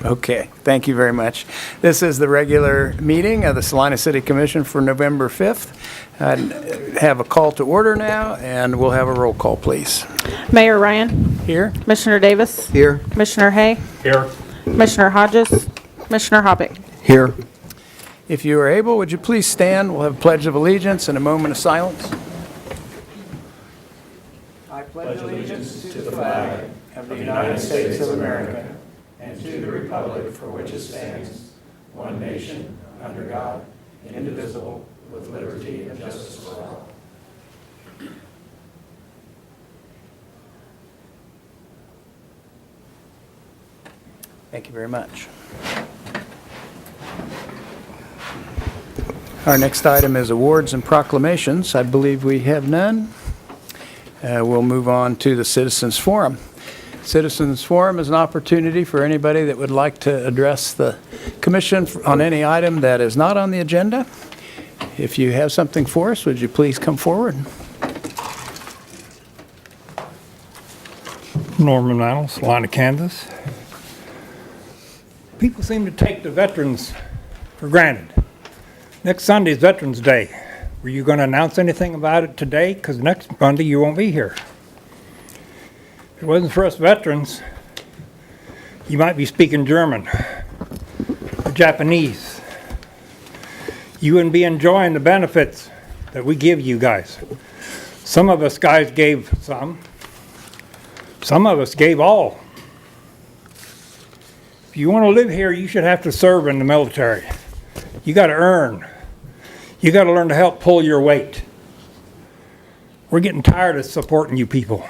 Okay, thank you very much. This is the regular meeting of the Salina City Commission for November 5th. I have a call to order now, and we'll have a roll call, please. Mayor Ryan. Here. Commissioner Davis. Here. Commissioner Hay. Here. Commissioner Hodges. Commissioner Hoppick. Here. If you are able, would you please stand? We'll have a pledge of allegiance and a moment of silence. I pledge allegiance to the flag of the United States of America and to the republic for which it stands, one nation, under God, indivisible, with liberty and justice for all. Thank you very much. Our next item is awards and proclamations. I believe we have none. We'll move on to the Citizens Forum. Citizens Forum is an opportunity for anybody that would like to address the Commission on any item that is not on the agenda. If you have something for us, would you please come forward? Norman Reynolds, Salina, Kansas. People seem to take the veterans for granted. Next Sunday is Veterans Day. Were you going to announce anything about it today? Because next Monday you won't be here. If it wasn't for us veterans, you might be speaking German or Japanese. You wouldn't be enjoying the benefits that we give you guys. Some of us guys gave some. Some of us gave all. If you want to live here, you should have to serve in the military. You got to earn. You got to learn to help pull your weight. We're getting tired of supporting you people.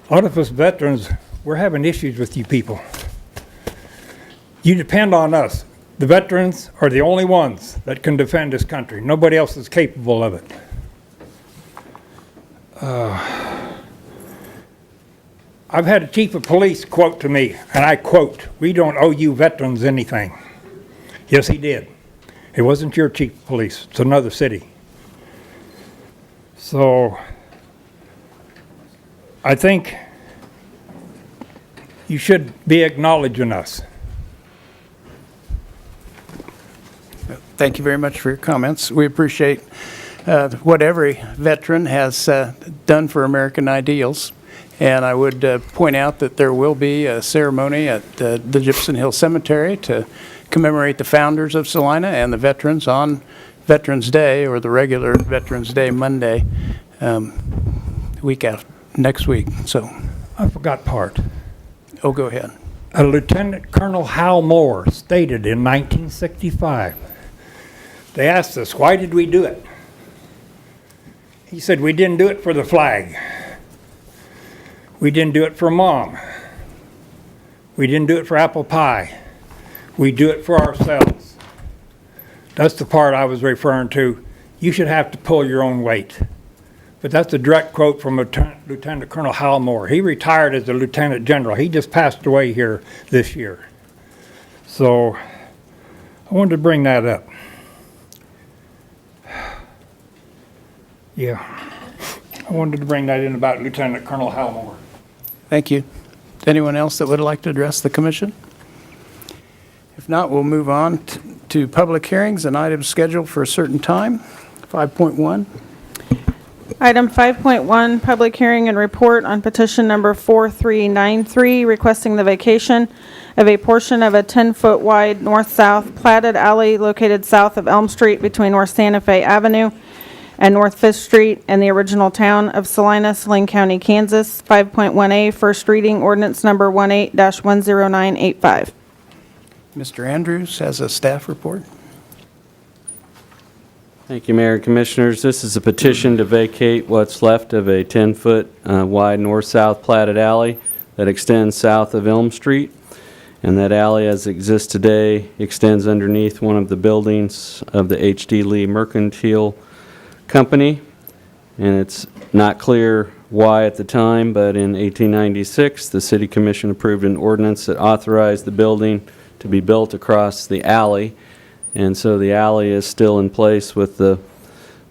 A lot of us veterans, we're having issues with you people. You depend on us. The veterans are the only ones that can defend this country. Nobody else is capable of it. I've had a chief of police quote to me, and I quote, "We don't owe you veterans anything." Yes, he did. It wasn't your chief of police. It's another city. So I think you should be acknowledging us. Thank you very much for your comments. We appreciate what every veteran has done for American ideals. And I would point out that there will be a ceremony at the Gypsum Hill Cemetery to commemorate the founders of Salina and the veterans on Veterans Day, or the regular Veterans Day Monday, next week. So I forgot part. Oh, go ahead. Lieutenant Colonel Hal Moore stated in 1965, they asked us, why did we do it? He said, we didn't do it for the flag. We didn't do it for Mom. We didn't do it for apple pie. We do it for ourselves. That's the part I was referring to. You should have to pull your own weight. But that's a direct quote from Lieutenant Colonel Hal Moore. He retired as a lieutenant general. He just passed away here this year. So I wanted to bring that up. Yeah, I wanted to bring that in about Lieutenant Colonel Hal Moore. Thank you. Anyone else that would like to address the commission? If not, we'll move on to public hearings and items scheduled for a certain time. 5.1. Item 5.1, public hearing and report on petition number 4393, requesting the vacation of a portion of a 10-foot wide north-south platted alley located south of Elm Street between North Santa Fe Avenue and North 5th Street in the original town of Salina, Saline County, Kansas. 5.1A, first reading, ordinance number 18-10985. Mr. Andrews has a staff report. Thank you, Mayor and Commissioners. This is a petition to vacate what's left of a 10-foot wide north-south platted alley that extends south of Elm Street. And that alley, as it exists today, extends underneath one of the buildings of the H.D. Lee Mercantile Company. And it's not clear why at the time, but in 1896, the City Commission approved an ordinance that authorized the building to be built across the alley. And so the alley is still in place with the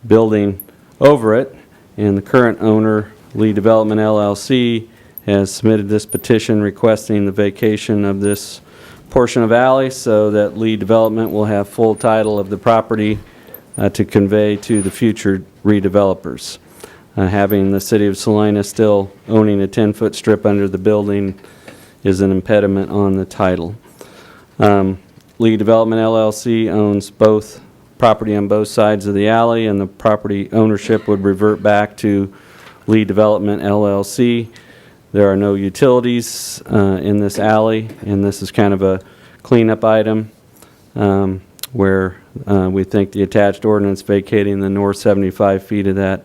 building over it. And the current owner, Lee Development LLC, has submitted this petition requesting the vacation of this portion of alley so that Lee Development will have full title of the property to convey to the future redevelopers. Having the city of Salina still owning a 10-foot strip under the building is an impediment on the title. Lee Development LLC owns both property on both sides of the alley, and the property ownership would revert back to Lee Development LLC. There are no utilities in this alley, and this is kind of a cleanup item where we think the attached ordinance vacating the north 75 feet of that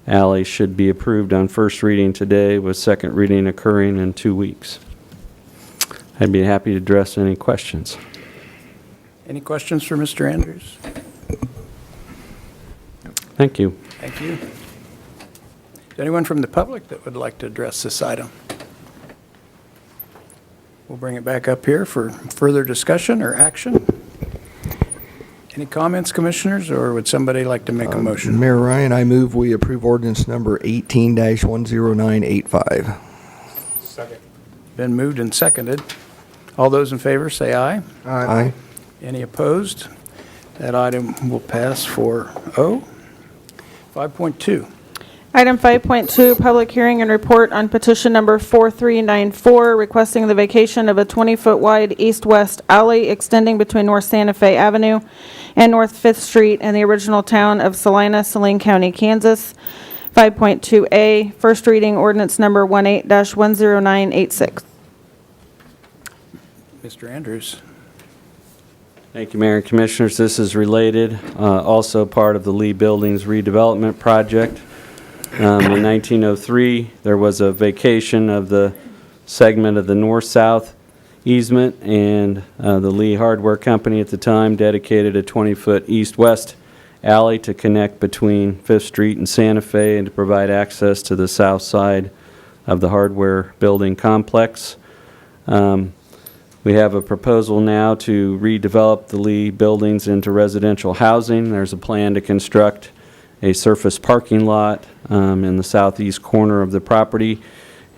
alley should be approved on first reading today, with second reading occurring in 2 weeks. I'd be happy to address any questions. Any questions for Mr. Andrews? Thank you. Thank you. Is anyone from the public that would like to address this item? We'll bring it back up here for further discussion or action. Any comments, commissioners, or would somebody like to make a motion? Mayor Ryan, I move we approve ordinance number 18-10985. Second. Been moved and seconded. All those in favor say aye. Aye. Any opposed? That item will pass 4-0. 5.2. Item 5.2, public hearing and report on petition number 4394, requesting the vacation of a 20-foot wide east-west alley extending between North Santa Fe Avenue and North 5th Street in the original town of Salina, Saline County, Kansas. 5.2A, first reading ordinance number 18-10986. Mr. Andrews. Thank you, Mayor and Commissioners. This is related, also part of the Lee Buildings redevelopment project. In 1903, there was a vacation of the segment of the north-south easement, and the Lee Hardware Company at the time dedicated a 20-foot east-west alley to connect between 5th Street and Santa Fe and to provide access to the south side of the hardware building complex. We have a proposal now to redevelop the Lee buildings into residential housing. There's a plan to construct a surface parking lot in the southeast corner of the property,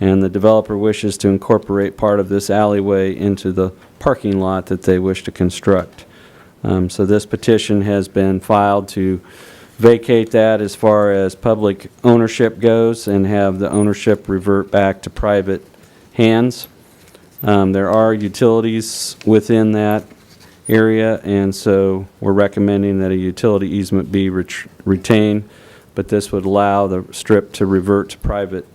and the developer wishes to incorporate part of this alleyway into the parking lot that they wish to construct. So this petition has been filed to vacate that as far as public ownership goes and have the ownership revert back to private hands. There are utilities within that area, and so we're recommending that a utility easement be retained, but this would allow the strip to revert to private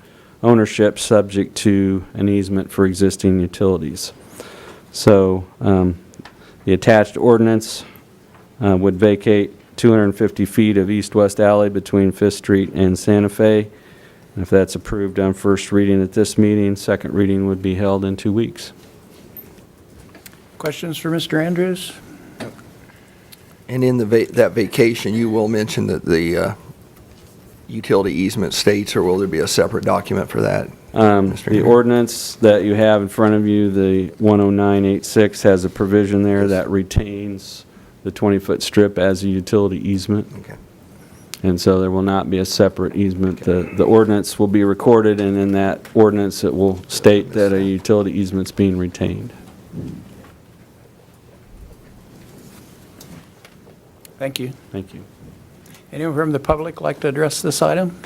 ownership subject to an easement for existing utilities. So the attached ordinance would vacate 250 feet of east-west alley between 5th Street and Santa Fe. And if that's approved on first reading at this meeting, second reading would be held in 2 weeks. Questions for Mr. Andrews? And in that vacation, you will mention that the utility easement states, or will there be a separate document for that? The ordinance that you have in front of you, the 10986, has a provision there that retains the 20-foot strip as a utility easement. Okay. And so there will not be a separate easement. The ordinance will be recorded, and in that ordinance it will state that a utility easement's being retained. Thank you. Thank you. Anyone from the public like to address this item?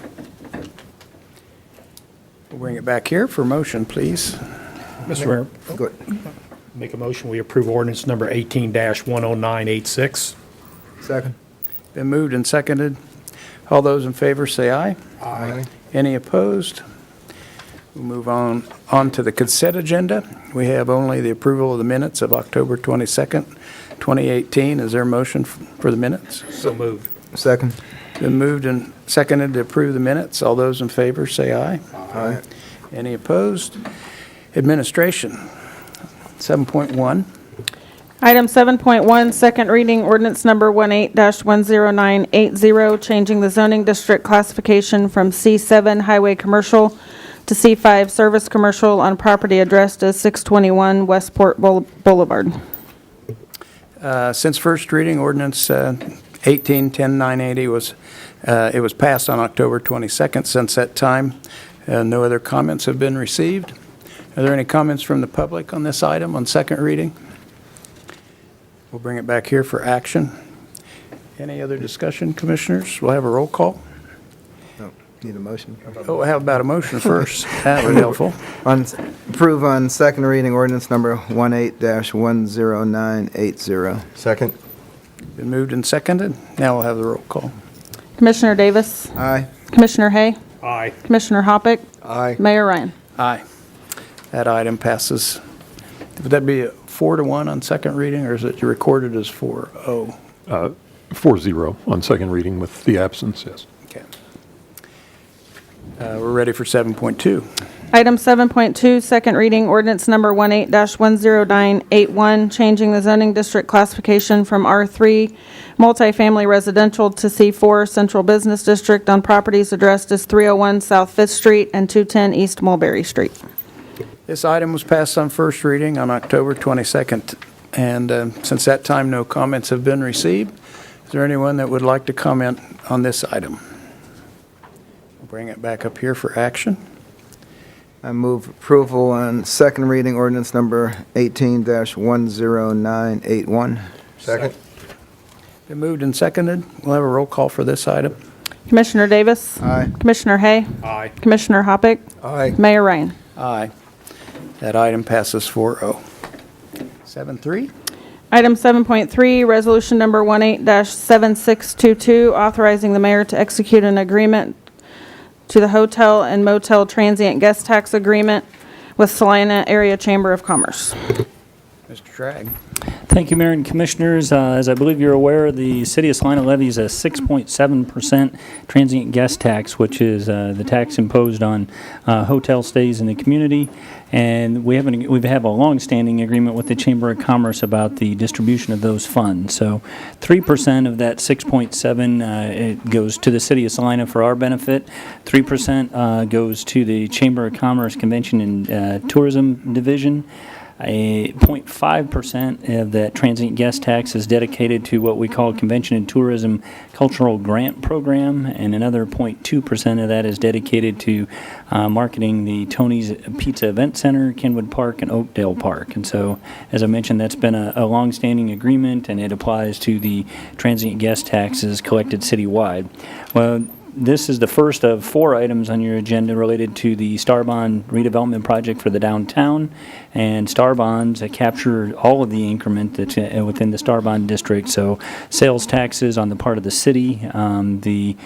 We'll bring it back here for motion, please. Mr. Mayor, Go ahead. make a motion, we approve ordinance number 18-10986. Second. Been moved and seconded. All those in favor say aye. Aye. Any opposed? We'll move on to the consent agenda. We have only the approval of the minutes of October 22nd, 2018. Is there a motion for the minutes? So moved. Second. Been moved and seconded to approve the minutes. All those in favor say aye. Aye. Any opposed? Administration, 7.1. Item 7.1, second reading ordinance number 18-10980, changing the zoning district classification from C7 Highway Commercial to C5 Service Commercial on property addressed as 621 Westport Boulevard. Since first reading, ordinance 18-10980 was passed on October 22nd. Since that time, no other comments have been received. Are there any comments from the public on this item on second reading? We'll bring it back here for action. Any other discussion, Commissioners? We'll have a roll call. Need a motion? Oh, how about a motion first? That would be helpful. Approve on second reading ordinance number 18-10980. Second? Been moved and seconded. Now we'll have the roll call. Commissioner Davis? Aye. Commissioner Hay? Aye. Commissioner Hoppick? Aye. Mayor Ryan? Aye. That item passes. Would that be a 4-1 on second reading, or is it recorded as 4-0? 4-0 on second reading with the absence, yes. Okay. We're ready for 7.2. Item 7.2, second reading ordinance number 18-10981, changing the zoning district classification from R3 multifamily residential to C4 central business district on properties addressed as 301 South Fifth Street and 210 East Mulberry Street. This item was passed on first reading on October 22nd, and since that time, no comments have been received. Is there anyone that would like to comment on this item? We'll bring it back up here for action. I move approval on second reading ordinance number 18-10981. Second? Been moved and seconded. We'll have a roll call for this item. Commissioner Davis? Aye. Commissioner Hay? Aye. Commissioner Hoppick? Aye. Mayor Ryan? Aye. That item passes 4-0. 7.3. Item 7.3, resolution number 18-7622, authorizing the mayor to execute an agreement to the hotel and motel transient guest tax agreement with Salina Area Chamber of Commerce. Mr. Tragg. Thank you, Mayor and Commissioners. As I believe you're aware, the City of Salina levies a 6.7% transient guest tax, which is the tax imposed on hotel stays in the community. And we have a long-standing agreement with the Chamber of Commerce about the distribution of those funds. So 3% of that 6.7 it goes to the City of Salina for our benefit. 3% goes to the Chamber of Commerce Convention and Tourism Division. 0.5% of that transient guest tax is dedicated to what we call Convention and Tourism Cultural Grant Program, and another 0.2% of that is dedicated to marketing the Tony's Pizza Event Center, Kenwood Park, and Oakdale Park. And so, as I mentioned, that's been a long-standing agreement, and it applies to the transient guest taxes collected citywide. Well, this is the first of 4 items on your agenda related to the Star Bond redevelopment project for the downtown. And Star Bonds capture all of the increment that's within the Star Bond district. So sales taxes on the part of the city, the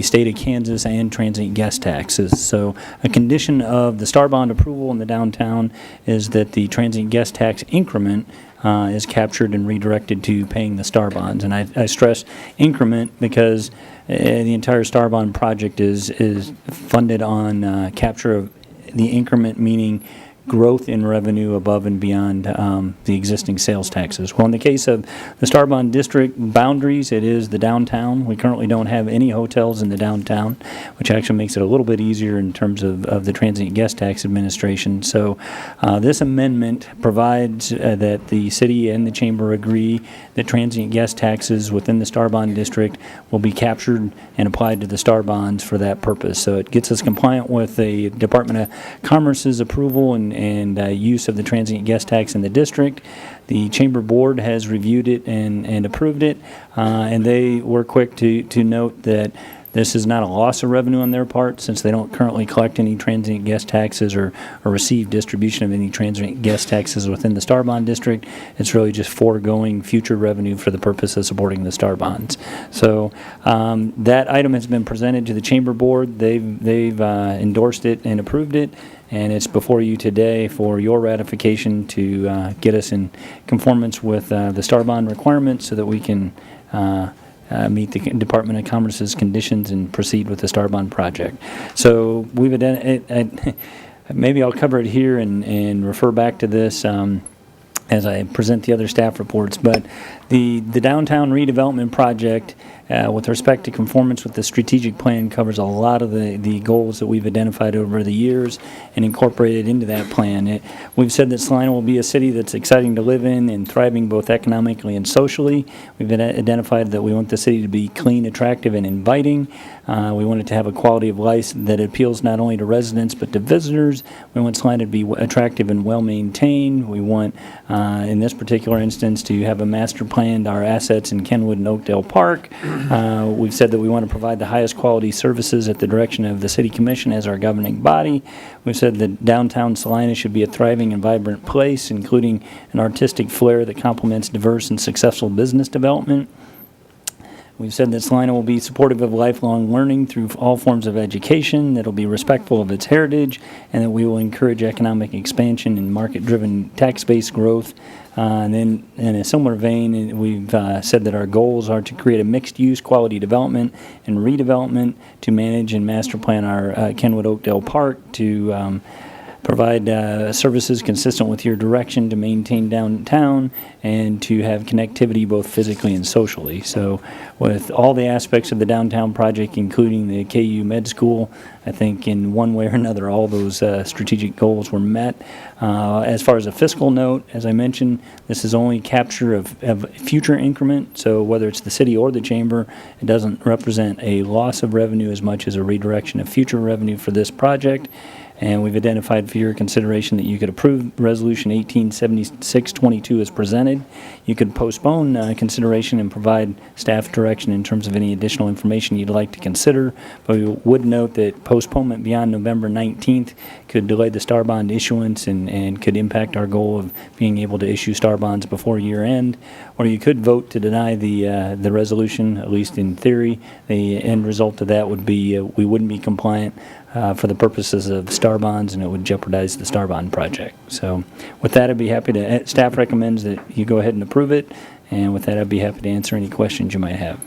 state of Kansas, and transient guest taxes. So a condition of the Star Bond approval in the downtown is that the transient guest tax increment is captured and redirected to paying the Star Bonds. And I stress increment because the entire Star Bond project is funded on capture of the increment, meaning growth in revenue above and beyond the existing sales taxes. Well, in the case of the Star Bond district boundaries, it is the downtown. We currently don't have any hotels in the downtown, which actually makes it a little bit easier in terms of the transient guest tax administration. So this amendment provides that the city and the chamber agree that transient guest taxes within the Star Bond district will be captured and applied to the Star Bonds for that purpose. So it gets us compliant with the Department of Commerce's approval and use of the transient guest tax in the district. The Chamber Board has reviewed it and approved it, and they were quick to note that this is not a loss of revenue on their part, since they don't currently collect any transient guest taxes or receive distribution of any transient guest taxes within the Star Bond district. It's really just foregoing future revenue for the purpose of supporting the Star Bonds. So that item has been presented to the Chamber Board. They've endorsed it and approved it, and it's before you today for your ratification to get us in conformance with the Star Bond requirements so that we can meet the Department of Commerce's conditions and proceed with the Star Bond project. So we've maybe I'll cover it here and refer back to this as I present the other staff reports. But the downtown redevelopment project, with respect to conformance with the strategic plan, covers a lot of the goals that we've identified over the years and incorporated into that plan. We've said that Salina will be a city that's exciting to live in and thriving both economically and socially. We've identified that we want the city to be clean, attractive, and inviting. We want it to have a quality of life that appeals not only to residents but to visitors. We want Salina to be attractive and well-maintained. We want in this particular instance, to have a master planned our assets in Kenwood and Oakdale Park. We've said that we want to provide the highest quality services at the direction of the City Commission as our governing body. We've said that downtown Salina should be a thriving and vibrant place, including an artistic flair that complements diverse and successful business development. We've said that Salina will be supportive of lifelong learning through all forms of education, that will be respectful of its heritage, and that we will encourage economic expansion and market-driven tax-based growth. And then, in a similar vein, we've said that our goals are to create a mixed-use quality development and redevelopment, to manage and master plan our Kenwood Oakdale Park, to provide services consistent with your direction, to maintain downtown, and to have connectivity both physically and socially. So with all the aspects of the downtown project, including the KU Med School, I think in one way or another, all those strategic goals were met. As far as a fiscal note, as I mentioned, this is only capture of future increment, so whether it's the city or the chamber, it doesn't represent a loss of revenue as much as a redirection of future revenue for this project. And we've identified for your consideration that you could approve Resolution 187622 as presented. You could postpone consideration and provide staff direction in terms of any additional information you'd like to consider. But we would note that postponement beyond November 19th could delay the star bond issuance and could impact our goal of being able to issue star bonds before year end. Or you could vote to deny the resolution, at least in theory. The end result of that would be we wouldn't be compliant for the purposes of star bonds, and it would jeopardize the star bond project. So with that, I'd be happy to, staff recommends that you go ahead and approve it, and with that, I'd be happy to answer any questions you might have.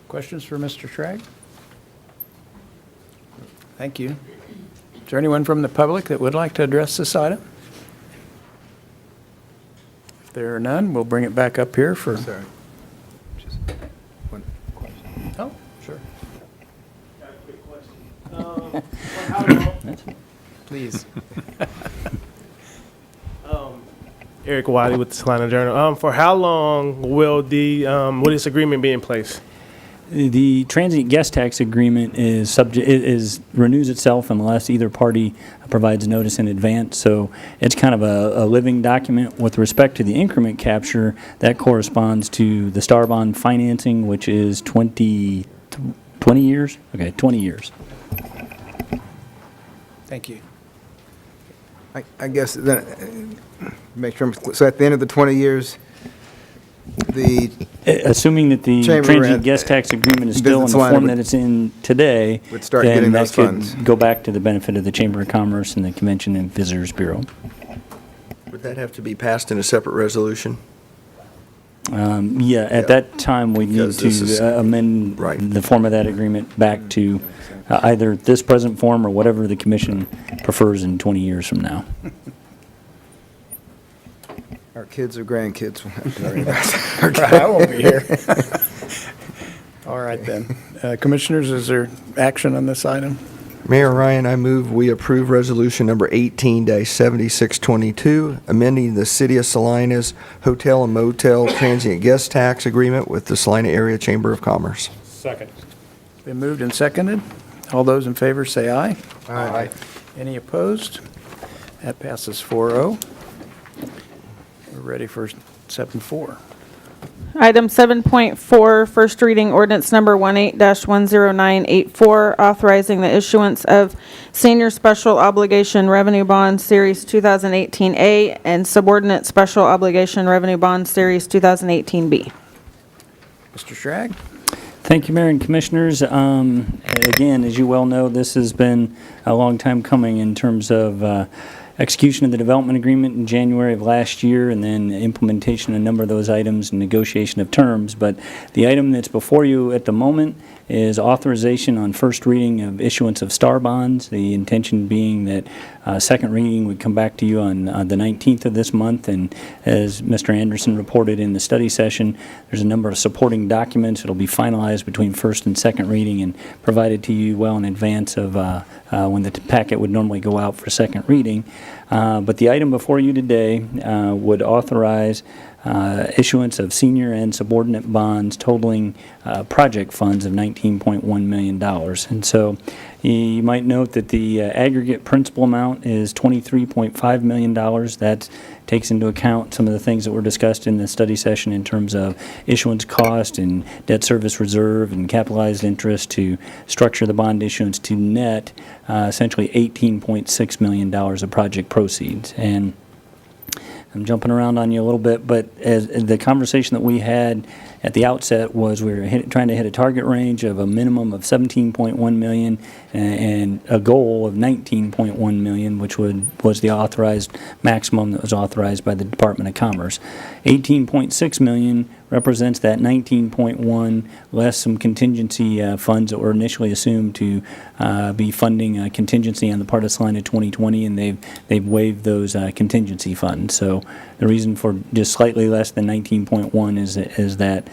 Questions for Mr. Schrag? Thank you. Is there anyone from the public that would like to address this item? If there are none, we'll bring it back up here for... Sorry. Just one question. Oh, sure. Please. Eric Wiley with the Salina Journal. For how long will will this agreement be in place? The transient guest tax agreement is renews itself unless either party provides notice in advance. So it's kind of a living document. With respect to the increment capture, that corresponds to the star bond financing, which is 20 years? Okay, 20 years. Thank you. I guess, make sure, so at the end of the 20 years, the Assuming that the Chamber transient and guest tax agreement is still in Business the line form would- that it's in today, would start then getting that those could funds. go back to the benefit of the Chamber of Commerce and the Convention and Visitors Bureau. Would that have to be passed in a separate resolution? Yeah, at that time, we need Because this is- to amend Right. the form of that agreement back to either this present form or whatever the commission prefers in 20 years from now. our kids or grandkids will have to worry about that. I won't be here. All right, then. Commissioners, is there action on this item? Mayor Ryan, I move we approve resolution number 18-7622, amending the City of Salina's hotel and motel transient guest tax agreement with the Salina Area Chamber of Commerce. Second. Been moved and seconded. All those in favor say aye. Aye. Any opposed? That passes 4-0. We're ready for 7-4. Item 7.4, first reading ordinance number 18-10984, authorizing the issuance of senior special obligation revenue bond series 2018A and subordinate special obligation revenue bond series 2018B. Mr. Schrag? Thank you, Mayor and Commissioners. Again, as you well know, this has been a long time coming in terms of execution of the development agreement in January of last year, and then implementation of a number of those items and negotiation of terms. But the item that's before you at the moment is authorization on first reading of issuance of star bonds, the intention being that second reading would come back to you on the 19th of this month. And as Mr. Anderson reported in the study session, there's a number of supporting documents that will be finalized between first and second reading and provided to you well in advance of when the packet would normally go out for second reading. But the item before you today would authorize issuance of senior and subordinate bonds totaling project funds of $19.1 million. And so You might note that the aggregate principal amount is $23.5 million. That takes into account some of the things that were discussed in the study session in terms of issuance cost and debt service reserve and capitalized interest to structure the bond issuance to net essentially $18.6 million of project proceeds. And I'm jumping around on you a little bit, but as the conversation that we had at the outset was we were trying to hit a target range of a minimum of 17.1 million and a goal of 19.1 million, which was the authorized maximum that was authorized by the Department of Commerce. 18.6 million represents that 19.1 less some contingency funds that were initially assumed to be funding a contingency on the part of Salina 2020, and they've waived those contingency funds. So the reason for just slightly less than 19.1 is that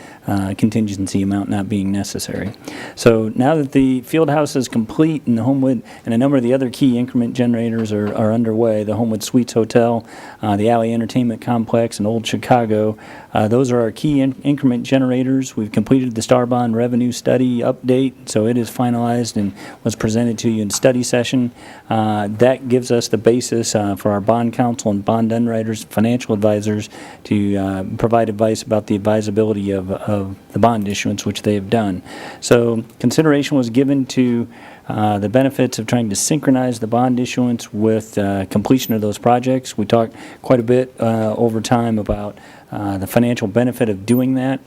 contingency amount not being necessary. So now that the field house is complete and the Homewood and a number of the other key increment generators are underway, the Homewood Suites Hotel, the Alley Entertainment Complex, and Old Chicago, those are our key increment generators. We've completed the Star Bond revenue study update, so it is finalized and was presented to you in study session. That gives us the basis for our bond counsel and bond underwriters, financial advisors, to provide advice about the advisability of the bond issuance, which they have done. So consideration was given to the benefits of trying to synchronize the bond issuance with completion of those projects. We talked quite a bit over time about the financial benefit of doing that.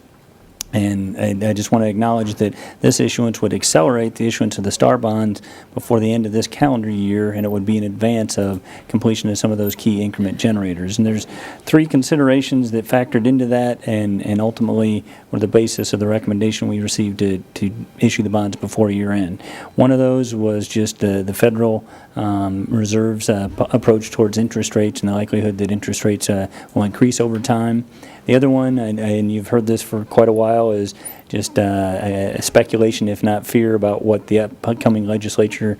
And I just want to acknowledge that this issuance would accelerate the issuance of the Star Bonds before the end of this calendar year, and it would be in advance of completion of some of those key increment generators. And there's three considerations that factored into that and ultimately were the basis of the recommendation we received to issue the bonds before year end. One of those was just the Federal Reserve's approach towards interest rates and the likelihood that interest rates will increase over time. The other one, and you've heard this for quite a while, is just a speculation, if not fear, about what the upcoming legislative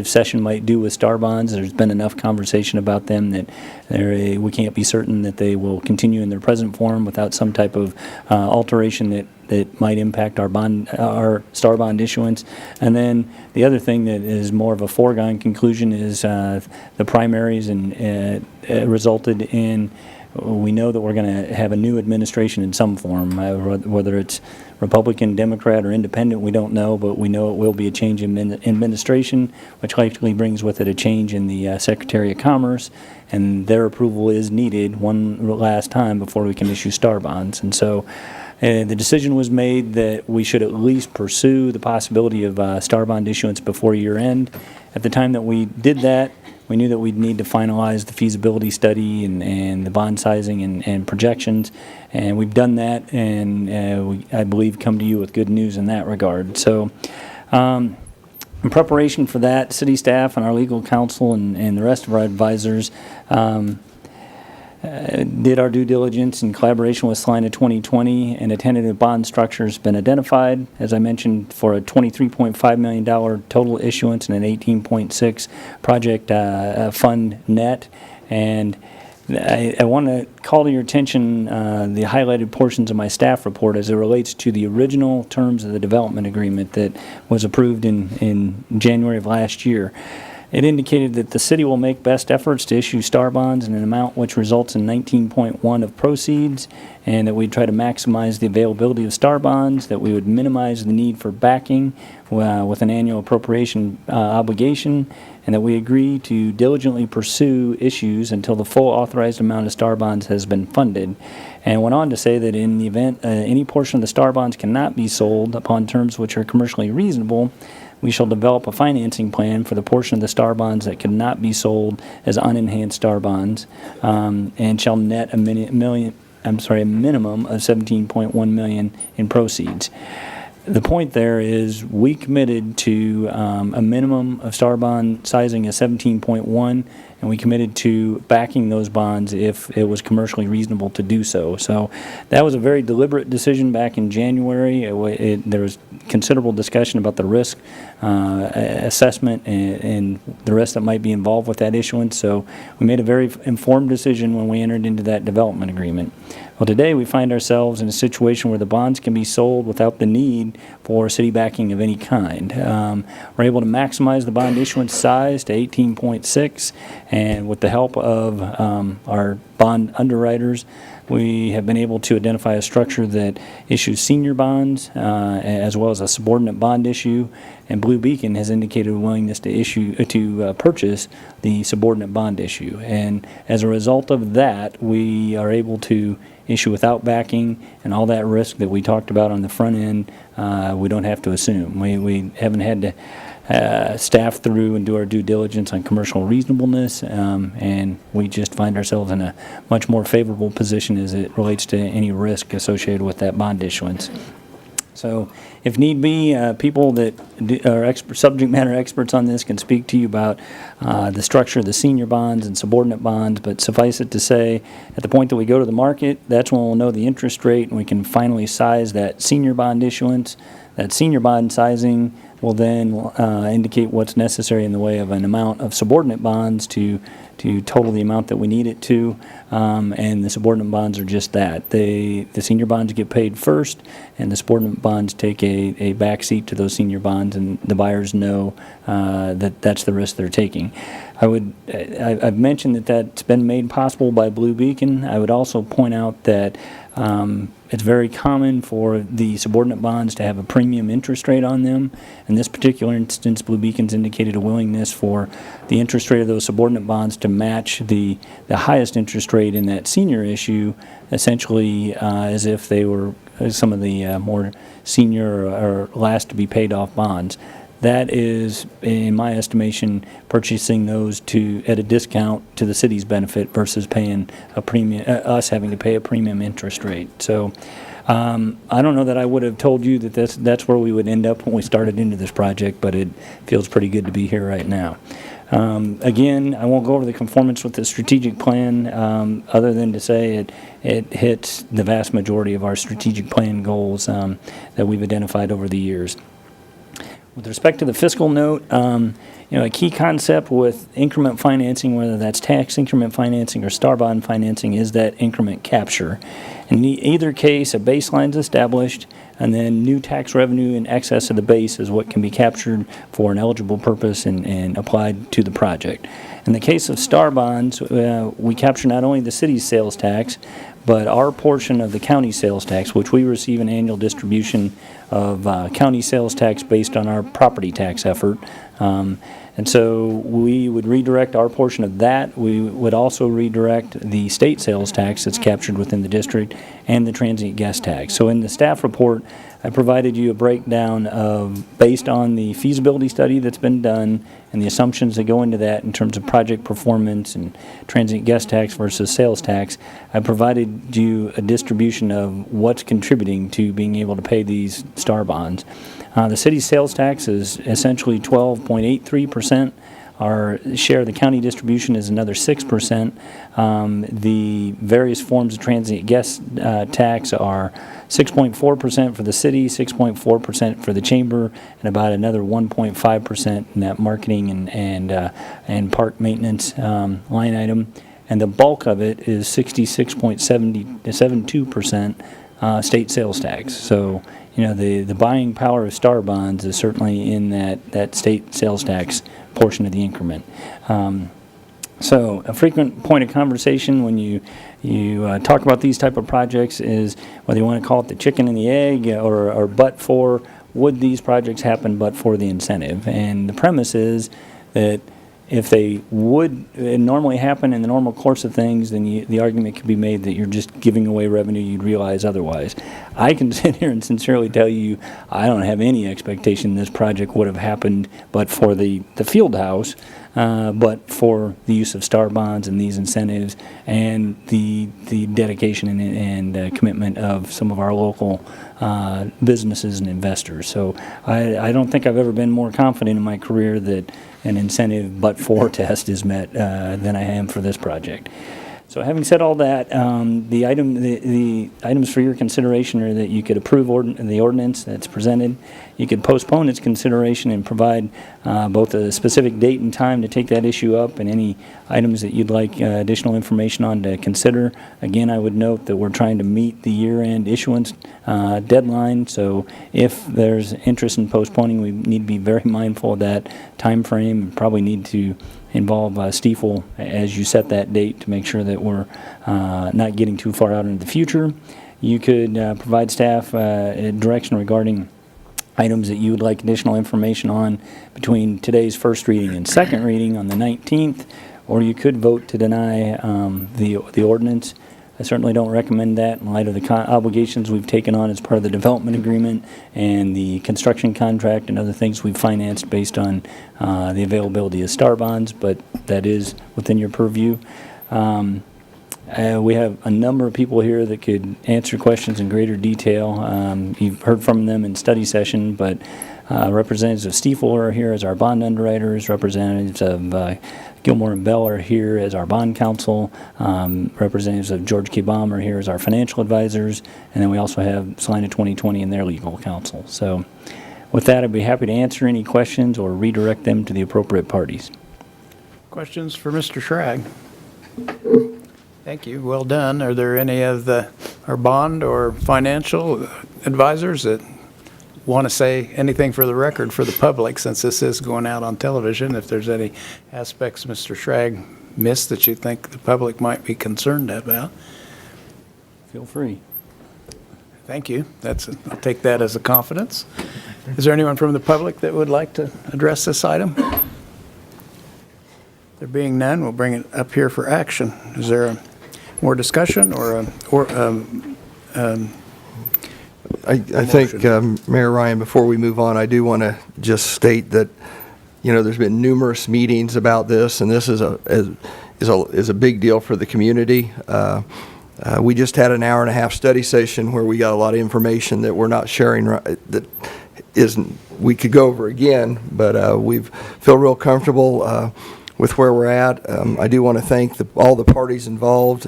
session might do with Star Bonds. There's been enough conversation about them that we can't be certain that they will continue in their present form without some type of alteration that might impact our Star Bond issuance. And then the other thing that is more of a foregone conclusion is the primaries and resulted in. We know that we're going to have a new administration in some form, whether it's Republican, Democrat, or Independent, we don't know, but we know it will be a change in administration, which likely brings with it a change in the Secretary of Commerce, and their approval is needed one last time before we can issue Star Bonds. And so the decision was made that we should at least pursue the possibility of Star Bond issuance before year end. At the time that we did that, we knew that we'd need to finalize the feasibility study and the bond sizing and projections, and we've done that, and we, I believe, come to you with good news in that regard. So in preparation for that, city staff and our legal counsel and the rest of our advisors did our due diligence in collaboration with Salina 2020, and a tentative bond structure has been identified, as I mentioned, for a $23.5 million total issuance and an 18.6 project fund net. And I want to call to your attention the highlighted portions of my staff report as it relates to the original terms of the development agreement that was approved in January of last year. It indicated that the city will make best efforts to issue Star Bonds in an amount which results in 19.1 of proceeds, and that we'd try to maximize the availability of Star Bonds, that we would minimize the need for backing with an annual appropriation obligation, and that we agree to diligently pursue issues until the full authorized amount of Star Bonds has been funded. And went on to say that in the event any portion of the Star Bonds cannot be sold upon terms which are commercially reasonable, we shall develop a financing plan for the portion of the Star Bonds that cannot be sold as unenhanced Star Bonds, and shall net a minimum of $17.1 million in proceeds. The point there is we committed to a minimum of Star Bond sizing of 17.1, and we committed to backing those bonds if it was commercially reasonable to do so. So that was a very deliberate decision back in January. There was considerable discussion about the risk assessment and the rest that might be involved with that issuance. So we made a very informed decision when we entered into that development agreement. Well, today we find ourselves in a situation where the bonds can be sold without the need for city backing of any kind. We're able to maximize the bond issuance size to 18.6, and with the help of our bond underwriters, we have been able to identify a structure that issues senior bonds as well as a subordinate bond issue, and Blue Beacon has indicated a willingness to purchase the subordinate bond issue. And as a result of that, we are able to issue without backing, and all that risk that we talked about on the front end, we don't have to assume. We haven't had to staff through and do our due diligence on commercial reasonableness, and we just find ourselves in a much more favorable position as it relates to any risk associated with that bond issuance. So if need be, people that are subject matter experts on this can speak to you about the structure of the senior bonds and subordinate bonds, but suffice it to say, at the point that we go to the market, that's when we'll know the interest rate and we can finally size that senior bond issuance. That senior bond sizing will then indicate what's necessary in the way of an amount of subordinate bonds to total the amount that we need it to, and the subordinate bonds are just that. The senior bonds get paid first, and the subordinate bonds take a back seat to those senior bonds, and the buyers know that that's the risk they're taking. I've mentioned that that's been made possible by Blue Beacon. I would also point out that it's very common for the subordinate bonds to have a premium interest rate on them. In this particular instance, Blue Beacon's indicated a willingness for the interest rate of those subordinate bonds to match the highest interest rate in that senior issue, essentially as if they were some of the more senior or last to be paid off bonds. That is, in my estimation, purchasing those at a discount to the city's benefit versus paying a premium, us having to pay a premium interest rate. So I don't know that I would have told you that that's where we would end up when we started into this project, but it feels pretty good to be here right now. Again, I won't go over the conformance with the strategic plan other than to say it hits the vast majority of our strategic plan goals that we've identified over the years. With respect to the fiscal note, a key concept with increment financing, whether that's tax increment financing or star bond financing, is that increment capture. In either case, a baseline is established, and then new tax revenue in excess of the base is what can be captured for an eligible purpose and applied to the project. In the case of star bonds, we capture not only the city's sales tax, but our portion of the county sales tax, which we receive an annual distribution of county sales tax based on our property tax effort. And so we would redirect our portion of that. We would also redirect the state sales tax that's captured within the district and the transient guest tax. So in the staff report, I provided you a breakdown of, based on the feasibility study that's been done and the assumptions that go into that in terms of project performance and transient guest tax versus sales tax, I provided you a distribution of what's contributing to being able to pay these star bonds. The city's sales tax is essentially 12.83%. Our share of the county distribution is another 6%. The various forms of transient guest tax are 6.4% for the city, 6.4% for the chamber, and about another 1.5% in that marketing and park maintenance line item. And the bulk of it is 66.72% state sales tax. So, the buying power of star bonds is certainly in that state sales tax portion of the increment. So a frequent point of conversation when you talk about these type of projects is whether you want to call it the chicken and the egg or but for, would these projects happen but for the incentive? And the premise is that if they would normally happen in the normal course of things, then the argument could be made that you're just giving away revenue you'd realize otherwise. I can sit here and sincerely tell you I don't have any expectation this project would have happened but for the field house, but for the use of star bonds and these incentives and the dedication and commitment of some of our local businesses and investors. So I don't think I've ever been more confident in my career that an incentive but-for test is met than I am for this project. So having said all that, the items for your consideration are that you could approve the ordinance that's presented. You could postpone its consideration and provide both a specific date and time to take that issue up and any items that you'd like additional information on to consider. Again, I would note that we're trying to meet the year-end issuance deadline, so if there's interest in postponing, we need to be very mindful of that time frame and probably need to involve Stiefel as you set that date to make sure that we're not getting too far out into the future. You could provide staff direction regarding items that you would like additional information on between today's first reading and second reading on the 19th, or you could vote to deny the ordinance. I certainly don't recommend that in light of the obligations we've taken on as part of the development agreement and the construction contract and other things we've financed based on the availability of STAR bonds, but that is within your purview. We have a number of people here that could answer questions in greater detail. You've heard from them in study session, but representatives of Stiefel are here as our bond underwriters, representatives of Gilmore and Bell are here as our bond counsel, representatives of George K. Baum are here as our financial advisors, and then we also have Salina 2020 and their legal counsel. So with that, I'd be happy to answer any questions or redirect them to the appropriate parties. Questions for Mr. Schrag? Thank you. Well done. Are there any of our bond or financial advisors that want to say anything for the record for the public, since this is going out on television? If there's any aspects Mr. Schrag missed that you think the public might be concerned about? Feel free. Thank you. I'll take that as a confidence. Is there anyone from the public that would like to address this item? There being none, we'll bring it up here for action. Is there more discussion or I think, Mayor Ryan, before we move on, I do want to just state that, there's been numerous meetings about this, and this is a big deal for the community. We just had an hour-and-a-half study session where we got a lot of information that we're not sharing, that we could go over again, but we feel real comfortable with where we're at. I do want to thank all the parties involved.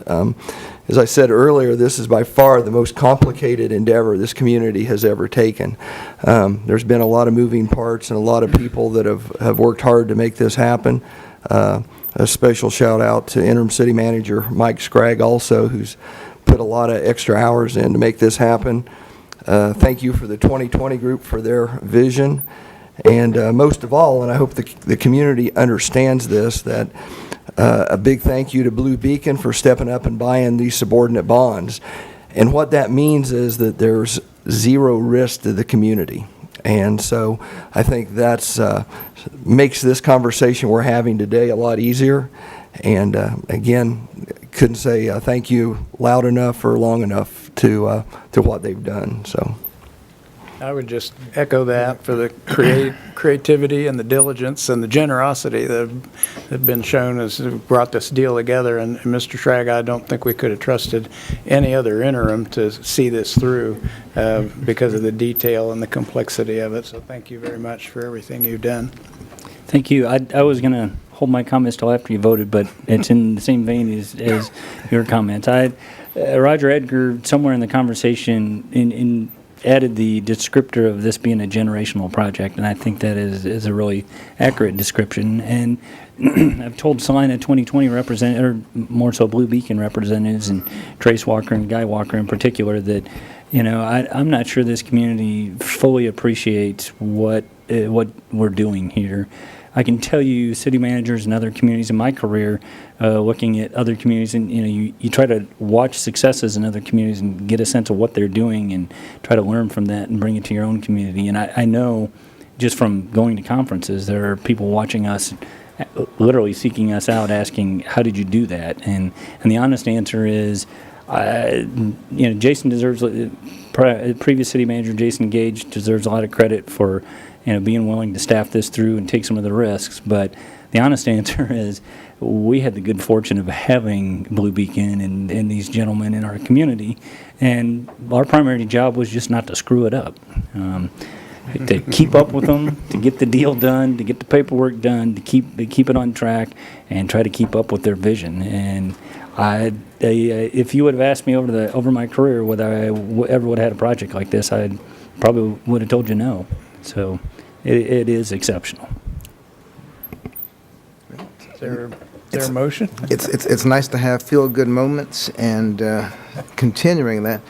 As I said earlier, this is by far the most complicated endeavor this community has ever taken. There's been a lot of moving parts and a lot of people that have worked hard to make this happen. A special shout out to Interim City Manager Mike Scragg also, who's put a lot of extra hours in to make this happen. Thank you for the 2020 group for their vision. And most of all, and I hope the community understands this, that a big thank you to Blue Beacon for stepping up and buying these subordinate bonds. And what that means is that there's zero risk to the community. And so I think that's makes this conversation we're having today a lot easier. And again, couldn't say thank you loud enough or long enough to what they've done. So I would just echo that for the creativity and the diligence and the generosity that have been shown as brought this deal together. And Mr. Schrag, I don't think we could have trusted any other interim to see this through because of the detail and the complexity of it. So thank you very much for everything you've done. Thank you. I was going to hold my comments till after you voted, but it's in the same vein as your comments. Roger Edgar, somewhere in the conversation, added the descriptor of this being a generational project, and I think that is a really accurate description. And I've told Salina 2020 or more so Blue Beacon representatives, and Trace Walker and Guy Walker in particular, that I'm not sure this community fully appreciates what we're doing here. I can tell you, city managers and other communities in my career, looking at other communities, and you try to watch successes in other communities and get a sense of what they're doing and try to learn from that and bring it to your own community. And I know just from going to conferences, there are people watching us, literally seeking us out, asking, how did you do that? And the honest answer is, Jason deserves, previous city manager Jason Gage deserves a lot of credit for being willing to staff this through and take some of the risks. But the honest answer is we had the good fortune of having Blue Beacon and these gentlemen in our community, and our primary job was just not to screw it up. to keep up with them, to get the deal done, to get the paperwork done, to keep it on track, and try to keep up with their vision. And if you would have asked me over my career whether I ever would have had a project like this, I probably would have told you no. So it is exceptional. Is there a motion? It's nice to have feel-good moments, and continuing that,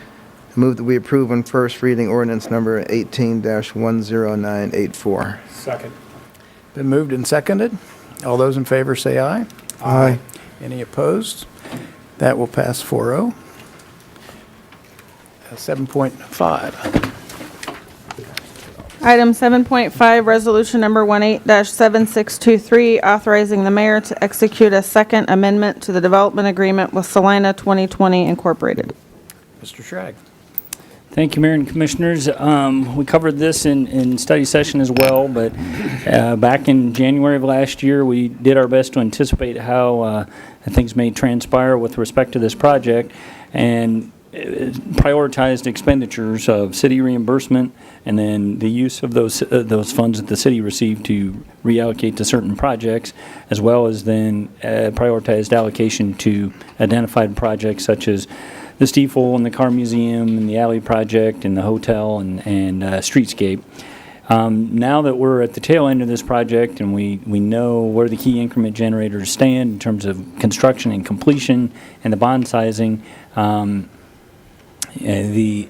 I move that we approve on first reading ordinance number 18-10984. Second. Been moved and seconded. All those in favor say aye. Aye. Any opposed? That will pass 4-0. 7.5. Item 7.5, resolution number 18-7623, authorizing the mayor to execute a second amendment to the development agreement with Salina 2020 Incorporated. Mr. Schrag. Thank you, Mayor and Commissioners. We covered this in study session as well, but back in January of last year, we did our best to anticipate how things may transpire with respect to this project, and prioritized expenditures of city reimbursement, and then the use of those funds that the city received to reallocate to certain projects, as well as then prioritized allocation to identified projects such as the Stiefel and the Car Museum and the Alley Project and the hotel and streetscape. Now that we're at the tail end of this project and we know where the key increment generators stand in terms of construction and completion and the bond sizing, the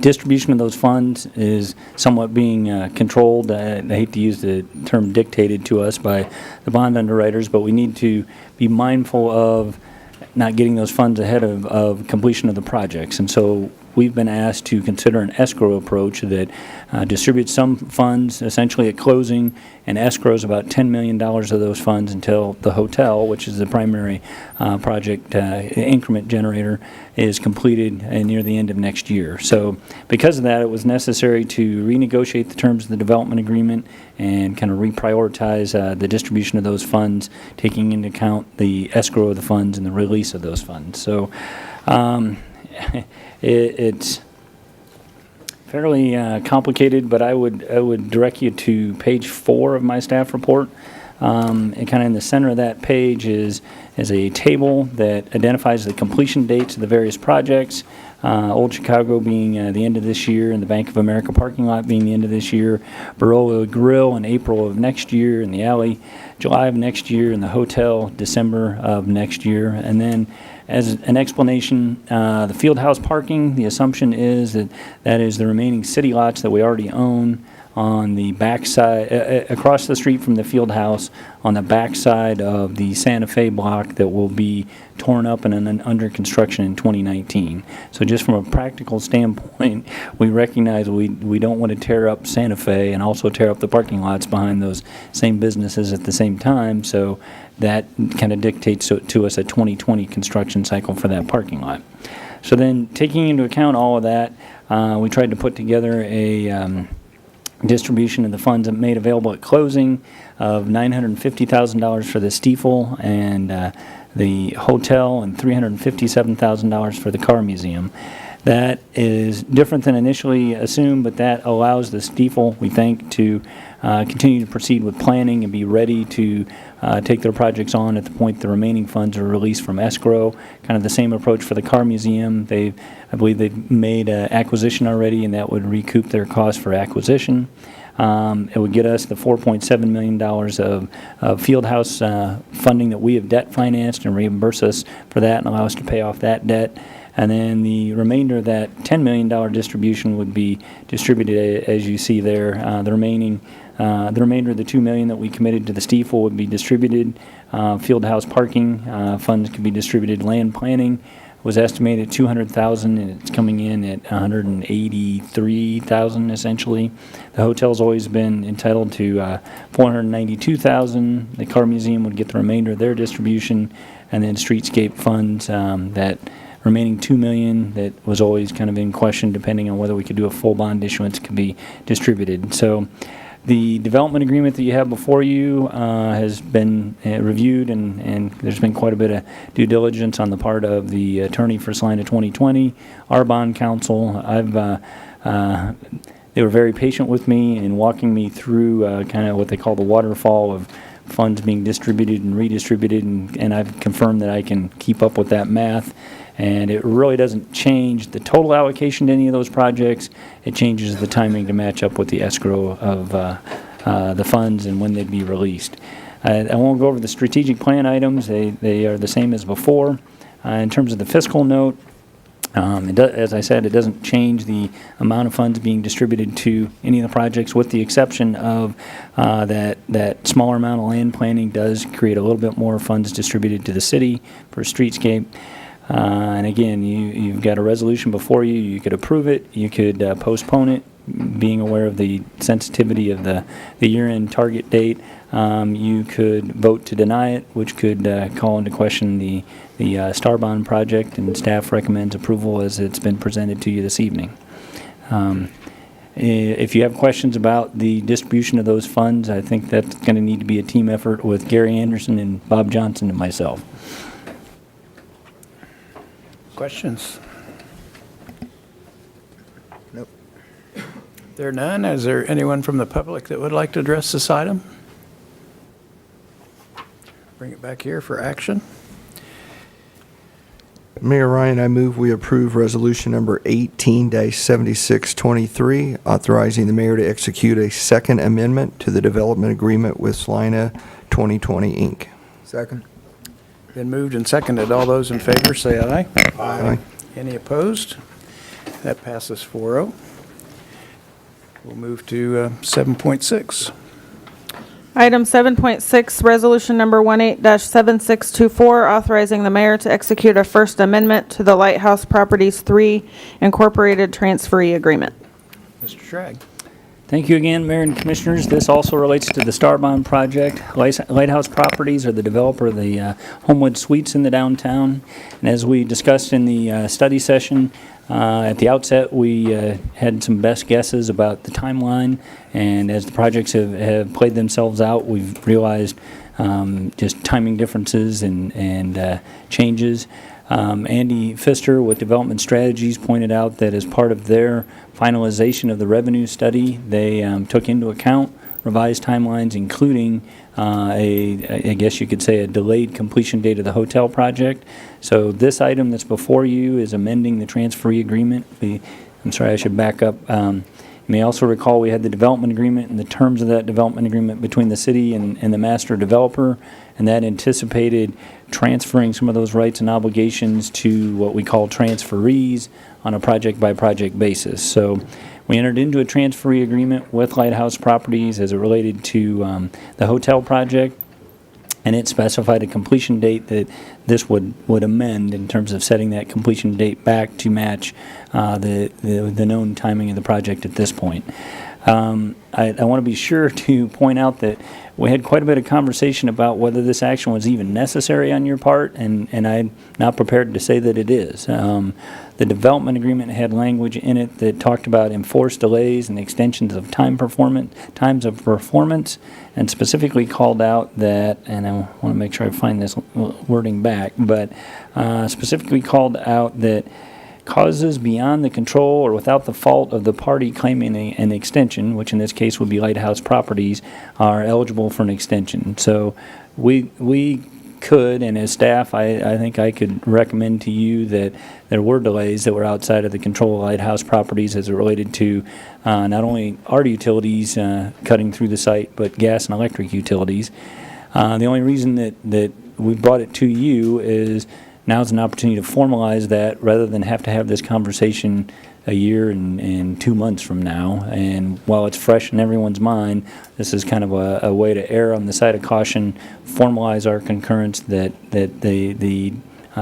distribution of those funds is somewhat being controlled. I hate to use the term dictated to us by the bond underwriters, but we need to be mindful of not getting those funds ahead of completion of the projects. And so we've been asked to consider an escrow approach that distributes some funds essentially at closing and escrows about $10 million of those funds until the hotel, which is the primary project increment generator, is completed near the end of next year. So because of that, it was necessary to renegotiate the terms of the development agreement and kind of reprioritize the distribution of those funds, taking into account the escrow of the funds and the release of those funds. So it's fairly complicated, but I would direct you to page 4 of my staff report. And kind of in the center of that page is a table that identifies the completion dates of the various projects. Old Chicago being the end of this year, and the Bank of America parking lot being the end of this year, Barola Grill in April of next year, and the Alley July of next year, and the hotel December of next year. And then as an explanation, the field house parking, the assumption is that is the remaining city lots that we already own on the backside, across the street from the field house, on the backside of the Santa Fe block that will be torn up and under construction in 2019. So just from a practical standpoint, we recognize we don't want to tear up Santa Fe and also tear up the parking lots behind those same businesses at the same time. So that kind of dictates to us a 2020 construction cycle for that parking lot. So then, taking into account all of that, we tried to put together a distribution of the funds made available at closing of $950,000 for the Stiefel and the hotel, and $357,000 for the Car Museum. That is different than initially assumed, but that allows the Stiefel, we think, to continue to proceed with planning and be ready to take their projects on at the point the remaining funds are released from escrow. Kind of the same approach for the Car Museum. I believe they've made an acquisition already, and that would recoup their cost for acquisition. It would get us the $4.7 million of field house funding that we have debt financed and reimburse us for that and allow us to pay off that debt. And then the remainder of that $10 million distribution would be distributed as you see there. The remainder of the $2 million that we committed to the Stiefel would be distributed. Field house parking funds could be distributed. Land planning was estimated at $200,000, and it's coming in at $183,000 essentially. The hotel's always been entitled to $492,000. The Car Museum would get the remainder of their distribution, and then streetscape funds, that remaining $2 million that was always kind of in question, depending on whether we could do a full bond issuance, could be distributed. So the development agreement that you have before you has been reviewed, and there's been quite a bit of due diligence on the part of the attorney for Salina 2020, our bond counsel. I've they were very patient with me in walking me through kind of what they call the waterfall of funds being distributed and redistributed, and I've confirmed that I can keep up with that math. And it really doesn't change the total allocation to any of those projects. It changes the timing to match up with the escrow of the funds and when they'd be released. I won't go over the strategic plan items. They are the same as before. In terms of the fiscal note, as I said, it doesn't change the amount of funds being distributed to any of the projects, with the exception of that smaller amount of land planning does create a little bit more funds distributed to the city for streetscape. And again, you've got a resolution before you. You could approve it. You could postpone it, being aware of the sensitivity of the year-end target date. You could vote to deny it, which could call into question the Star Bond project, and staff recommends approval as it's been presented to you this evening. If you have questions about the distribution of those funds, I think that's going to need to be a team effort with Gary Anderson and Bob Johnson and myself. Questions? Nope. There are none. Is there anyone from the public that would like to address this item? Bring it back here for action. Mayor Ryan, I move we approve resolution number 18-7623, authorizing the mayor to execute a second amendment to the development agreement with Salina 2020, Inc. Second. Been moved and seconded. All those in favor say aye. Aye. Any opposed? That passes 4-0. We'll move to 7.6. Item 7.6, resolution number 18-7624, authorizing the mayor to execute a first amendment to the Lighthouse Properties 3 Incorporated transferee agreement. Mr. Schrag. Thank you again, Mayor and Commissioners. This also relates to the Star Bond project. Lighthouse Properties are the developer of the Homewood Suites in the downtown. And as we discussed in the study session, at the outset, we had some best guesses about the timeline. And as the projects have played themselves out, we've realized just timing differences and changes. Andy Pfister with Development Strategies pointed out that as part of their finalization of the revenue study, they took into account revised timelines, including I guess you could say a delayed completion date of the hotel project. So this item that's before you is amending the transferee agreement. I'm sorry, I should back up. You may also recall we had the development agreement and the terms of that development agreement between the city and the master developer, and that anticipated transferring some of those rights and obligations to what we call transferees on a project-by-project basis. So we entered into a transferee agreement with Lighthouse Properties as it related to the hotel project, and it specified a completion date that this would amend in terms of setting that completion date back to match the known timing of the project at this point. I want to be sure to point out that we had quite a bit of conversation about whether this action was even necessary on your part, and I'm not prepared to say that it is. The development agreement had language in it that talked about enforced delays and extensions of times of performance, and specifically called out that, and I want to make sure I find this wording back, but specifically called out that causes beyond the control or without the fault of the party claiming an extension, which in this case would be Lighthouse Properties, are eligible for an extension. So we could, and as staff, I think I could recommend to you that there were delays that were outside of the control of Lighthouse Properties as it related to not only our utilities cutting through the site, but gas and electric utilities. The only reason that we brought it to you is now's an opportunity to formalize that rather than have to have this conversation a year and 2 months from now. And while it's fresh in everyone's mind, this is kind of a way to err on the side of caution, formalize our concurrence that the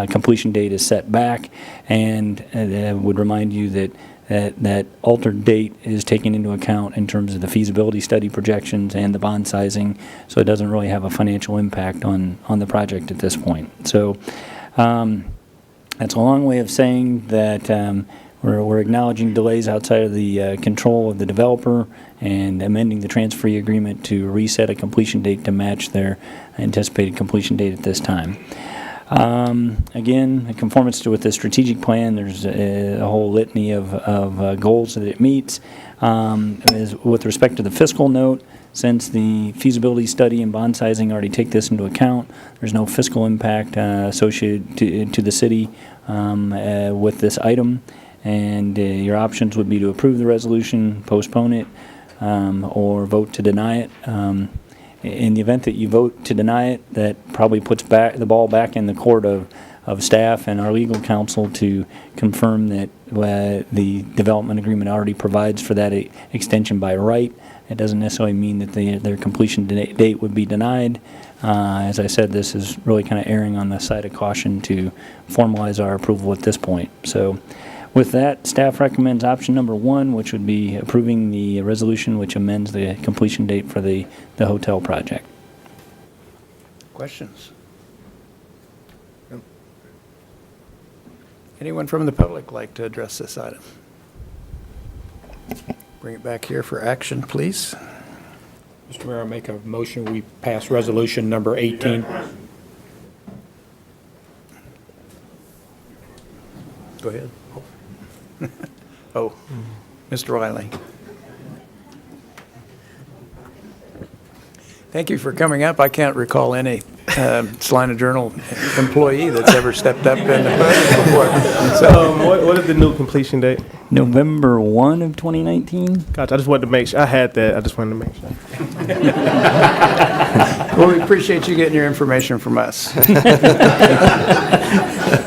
completion date is set back, and I would remind you that altered date is taken into account in terms of the feasibility study projections and the bond sizing, so it doesn't really have a financial impact on the project at this point. So that's a long way of saying that we're acknowledging delays outside of the control of the developer and amending the transferee agreement to reset a completion date to match their anticipated completion date at this time. Again, in conformance with the strategic plan, there's a whole litany of goals that it meets. With respect to the fiscal note, since the feasibility study and bond sizing already take this into account, there's no fiscal impact associated to the city with this item. And your options would be to approve the resolution, postpone it, or vote to deny it. In the event that you vote to deny it, that probably puts the ball back in the court of staff and our legal counsel to confirm that the development agreement already provides for that extension by right. It doesn't necessarily mean that their completion date would be denied. As I said, this is really kind of erring on the side of caution to formalize our approval at this point. So with that, staff recommends option number 1, which would be approving the resolution which amends the completion date for the hotel project. Questions? Anyone from the public like to address this item? Bring it back here for action, please. Mr. Mayor, I make a motion, we pass resolution number 18. Go ahead. Oh, Mr. Wiley. Thank you for coming up. I can't recall any Salina Journal employee that's ever stepped up in the podium before. So, What is the new completion date? November 1 of 2019? Gotcha, I just wanted to make sure, I had that, I just wanted to make sure. well, we appreciate you getting your information from us.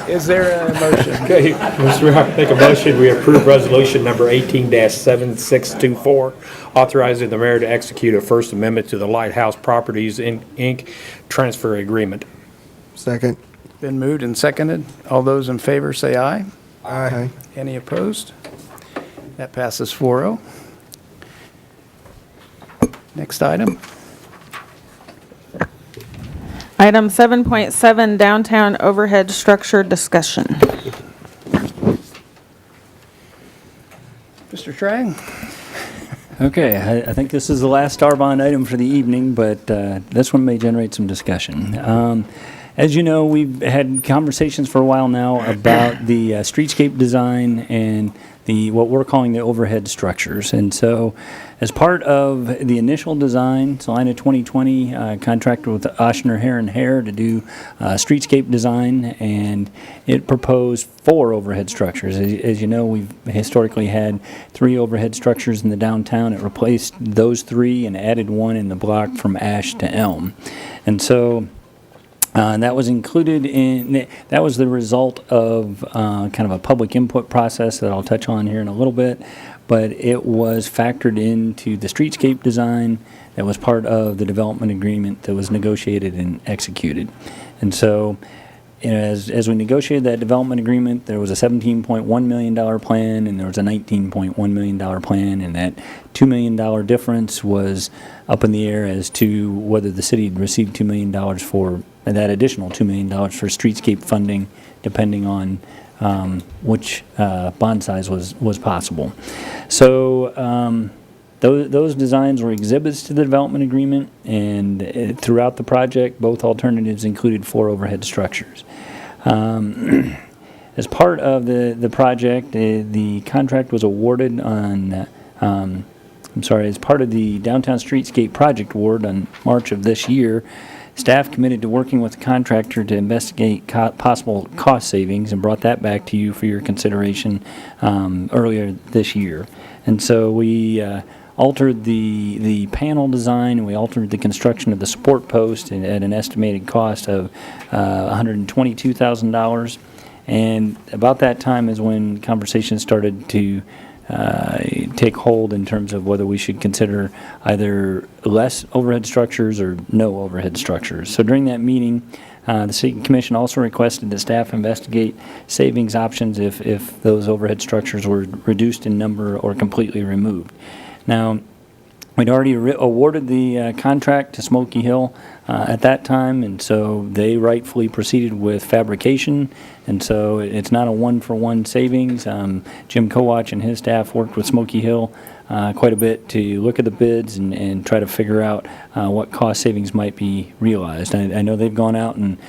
Is there a motion? Okay, Mr. Mayor, I make a motion, we approve resolution number 18-7624, authorizing the mayor to execute a First Amendment to the Lighthouse Properties Inc. transfer agreement. Second. Been moved and seconded. All those in favor say aye. Aye. Any opposed? That passes 4-0. Next item. Item 7.7, downtown overhead structure discussion. Mr. Trang? Okay, I think this is the last star bond item for the evening, but this one may generate some discussion. As you know, we've had conversations for a while now about the streetscape design and what we're calling the overhead structures. And so as part of the initial design, Salina 2020 contracted with Oshner, Hare & Hare to do streetscape design, and it proposed 4 overhead structures. As you know, we've historically had 3 overhead structures in the downtown. It replaced those 3 and added 1 in the block from Ash to Elm. And so that was included in, that was the result of kind of a public input process that I'll touch on here in a little bit, but it was factored into the streetscape design that was part of the development agreement that was negotiated and executed. And so, you know, as we negotiated that development agreement, there was a $17.1 million plan and there was a $19.1 million plan, and that $2 million difference was up in the air as to whether the city had received $2 million for that additional $2 million for streetscape funding, depending on which bond size was possible. So those designs were exhibits to the development agreement, and throughout the project, both alternatives included 4 overhead structures. As part of the project, the contract was awarded on, as part of the Downtown Streetscape Project Award on March of this year. Staff committed to working with the contractor to investigate possible cost savings and brought that back to you for your consideration earlier this year. And so we altered the panel design, and we altered the construction of the support post at an estimated cost of $122,000. And about that time is when conversations started to take hold in terms of whether we should consider either less overhead structures or no overhead structures. So during that meeting, the City Commission also requested that staff investigate savings options if those overhead structures were reduced in number or completely removed. Now, we'd already awarded the contract to Smoky Hill at that time, and so they rightfully proceeded with fabrication, and so it's not a one-for-one savings. Jim Kowach and his staff worked with Smoky Hill quite a bit to look at the bids and try to figure out what cost savings might be realized. I know they've gone out and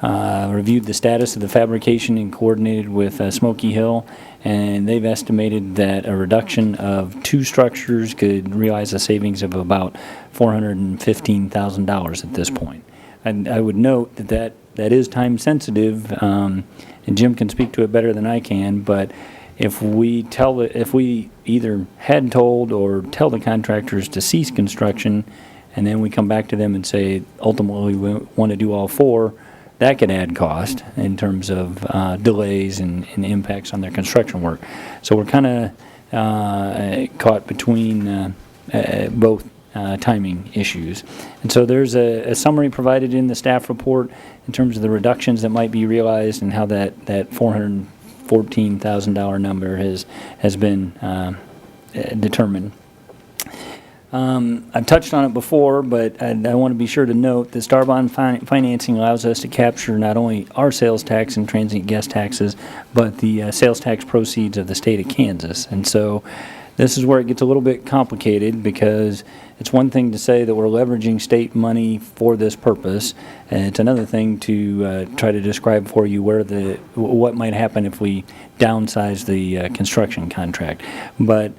reviewed the status of the fabrication and coordinated with Smoky Hill, and they've estimated that a reduction of 2 structures could realize a savings of about $415,000 at this point. And I would note that is time sensitive, and Jim can speak to it better than I can, but if we either had told or tell the contractors to cease construction, and then we come back to them and say, ultimately, we want to do all 4, that could add cost in terms of delays and impacts on their construction work. So we're kind of caught between both timing issues. And so there's a summary provided in the staff report in terms of the reductions that might be realized and how that $414,000 number has been determined. I've touched on it before, but I want to be sure to note that Star Bond financing allows us to capture not only our sales tax and transient guest taxes, but the sales tax proceeds of the state of Kansas. And so this is where it gets a little bit complicated, because it's one thing to say that we're leveraging state money for this purpose, and it's another thing to try to describe for you what might happen if we downsize the construction contract. But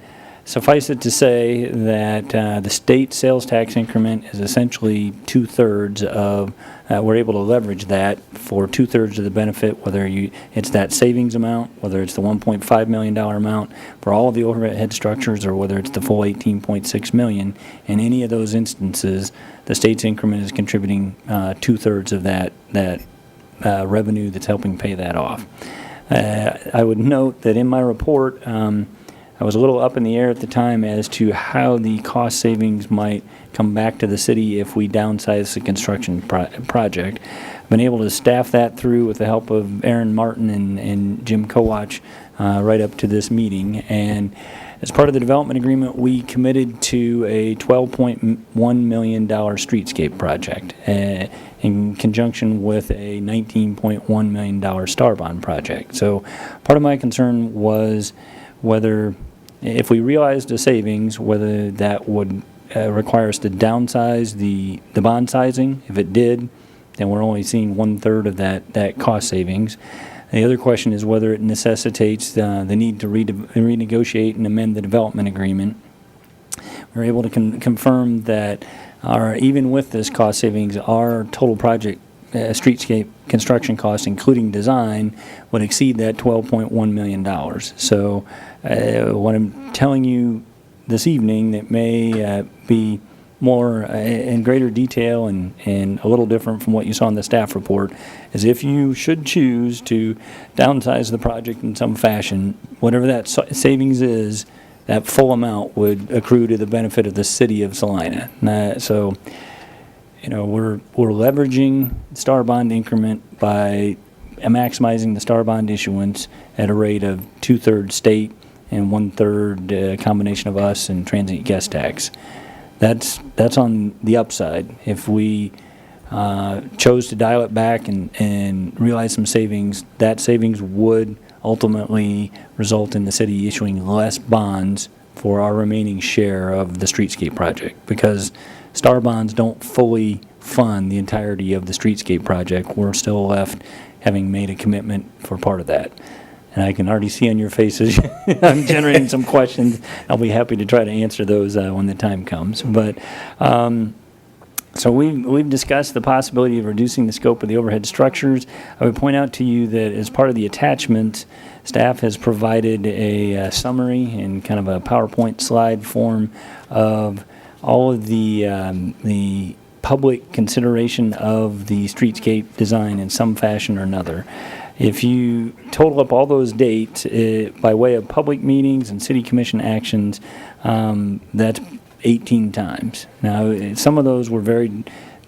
suffice it to say that the state sales tax increment is essentially 2/3 of, we're able to leverage that for 2/3 of the benefit, whether it's that savings amount, whether it's the $1.5 million amount for all of the overhead structures, or whether it's the full $18.6 million. In any of those instances, the state's increment is contributing 2/3 of that revenue that's helping pay that off. I would note that in my report, I was a little up in the air at the time as to how the cost savings might come back to the city if we downsize the construction project. I've been able to staff that through with the help of Aaron Martin and Jim Kowach right up to this meeting. And as part of the development agreement, we committed to a $12.1 million streetscape project in conjunction with a $19.1 million Star Bond project. So part of my concern was whether, if we realized a savings, whether that would require us to downsize the bond sizing. If it did, then we're only seeing 1/3 of that cost savings. The other question is whether it necessitates the need to renegotiate and amend the development agreement. We're able to confirm that even with this cost savings, our total project streetscape construction cost, including design, would exceed that $12.1 million. So what I'm telling you this evening that may be more in greater detail and a little different from what you saw in the staff report is, if you should choose to downsize the project in some fashion, whatever that savings is, that full amount would accrue to the benefit of the city of Salina. So, we're leveraging Star Bond increment by maximizing the Star Bond issuance at a rate of 2/3 state and 1/3 combination of us and transient guest tax. That's on the upside. If we chose to dial it back and realize some savings, that savings would ultimately result in the city issuing less bonds for our remaining share of the streetscape project, because Star Bonds don't fully fund the entirety of the streetscape project. We're still left having made a commitment for part of that. And I can already see on your faces I'm generating some questions. I'll be happy to try to answer those when the time comes. But so we've discussed the possibility of reducing the scope of the overhead structures. I would point out to you that as part of the attachment, staff has provided a summary in kind of a PowerPoint slide form of all of the public consideration of the streetscape design in some fashion or another. If you total up all those dates by way of public meetings and city commission actions, that's 18 times. Now, some of those were very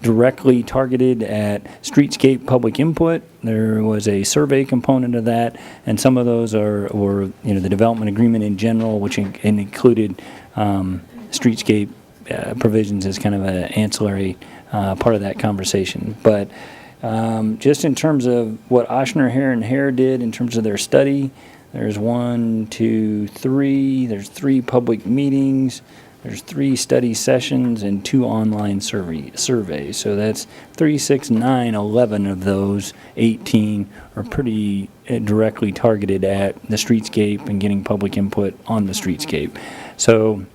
directly targeted at streetscape public input. There was a survey component of that, and some of those were the development agreement in general, which included streetscape provisions as kind of an ancillary part of that conversation. But just in terms of what Ochsner, Hare, and Hare did in terms of their study, there's 1, 2, 3. There's 3 public meetings. There's 3 study sessions and 2 online surveys. So that's 3, 6, 9, 11 of those 18 are pretty directly targeted at the streetscape and getting public input on the streetscape. So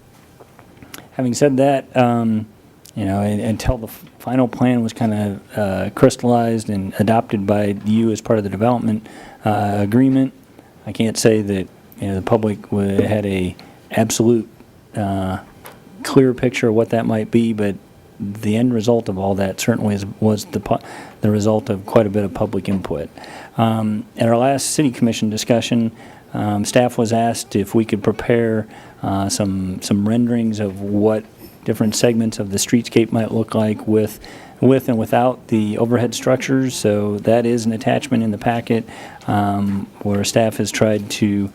having said that, until the final plan was kind of crystallized and adopted by you as part of the development agreement, I can't say that the public had a absolute clear picture of what that might be, but the end result of all that certainly was the result of quite a bit of public input. At our last City Commission discussion, staff was asked if we could prepare some renderings of what different segments of the streetscape might look like with and without the overhead structures. So that is an attachment in the packet where staff has tried to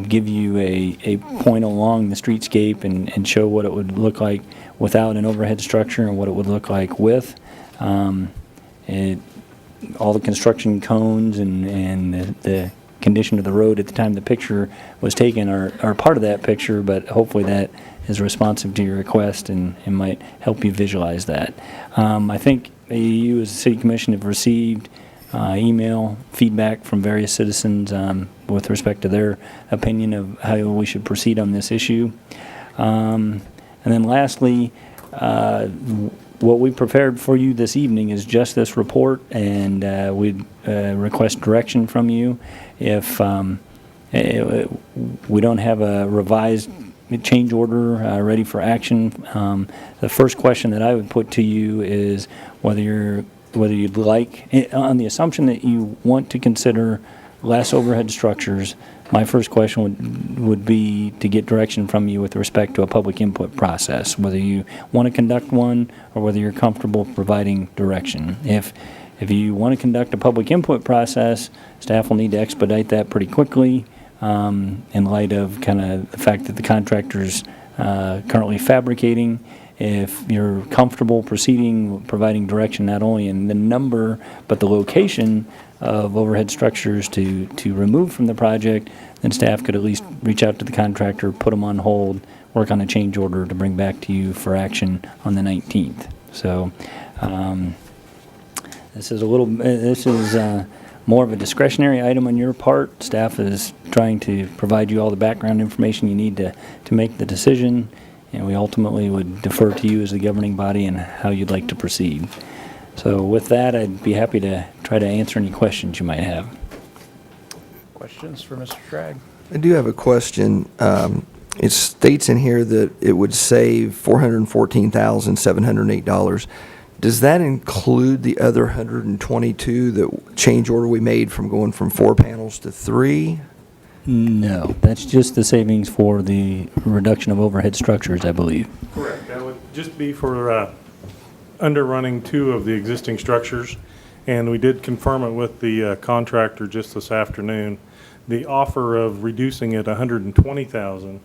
give you a point along the streetscape and show what it would look like without an overhead structure and what it would look like with. All the construction cones and the condition of the road at the time the picture was taken are part of that picture, but hopefully that is responsive to your request and might help you visualize that. I think you as the City Commission have received email feedback from various citizens with respect to their opinion of how we should proceed on this issue. And then lastly, what we prepared for you this evening is just this report, and we'd request direction from you. If we don't have a revised change order ready for action, the first question that I would put to you is whether you'd like, on the assumption that you want to consider less overhead structures, my first question would be to get direction from you with respect to a public input process, whether you want to conduct one or whether you're comfortable providing direction. If you want to conduct a public input process, staff will need to expedite that pretty quickly in light of kind of the fact that the contractor's currently fabricating. If you're comfortable providing direction not only in the number but the location of overhead structures to remove from the project, then staff could at least reach out to the contractor, put them on hold, work on a change order to bring back to you for action on the 19th. So this is more of a discretionary item on your part. Staff is trying to provide you all the background information you need to make the decision, and we ultimately would defer to you as the governing body and how you'd like to proceed. So with that, I'd be happy to try to answer any questions you might have. Questions for Mr. Schrag? I do have a question. It states in here that it would save $414,708. Does that include the other 122, that change order we made from going from 4 panels to 3? No, that's just the savings for the reduction of overhead structures, I believe. Correct. That would just be for underrunning 2 of the existing structures, and we did confirm it with the contractor just this afternoon. The offer of reducing it $120,000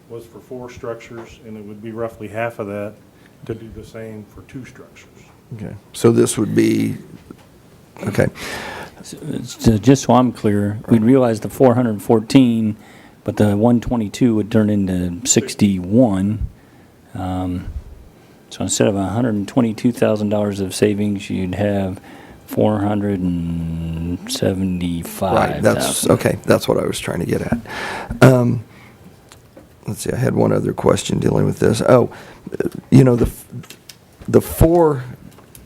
was for 4 structures, and it would be roughly half of that to do the same for 2 structures. Okay. So this would be, okay. So just so I'm clear, we'd realize the 414, but the 122 would turn into 61. So instead of $122,000 of savings, you'd have $475,000. Right, that's, okay, that's what I was trying to get at. Let's see, I had one other question dealing with this. Oh, the 4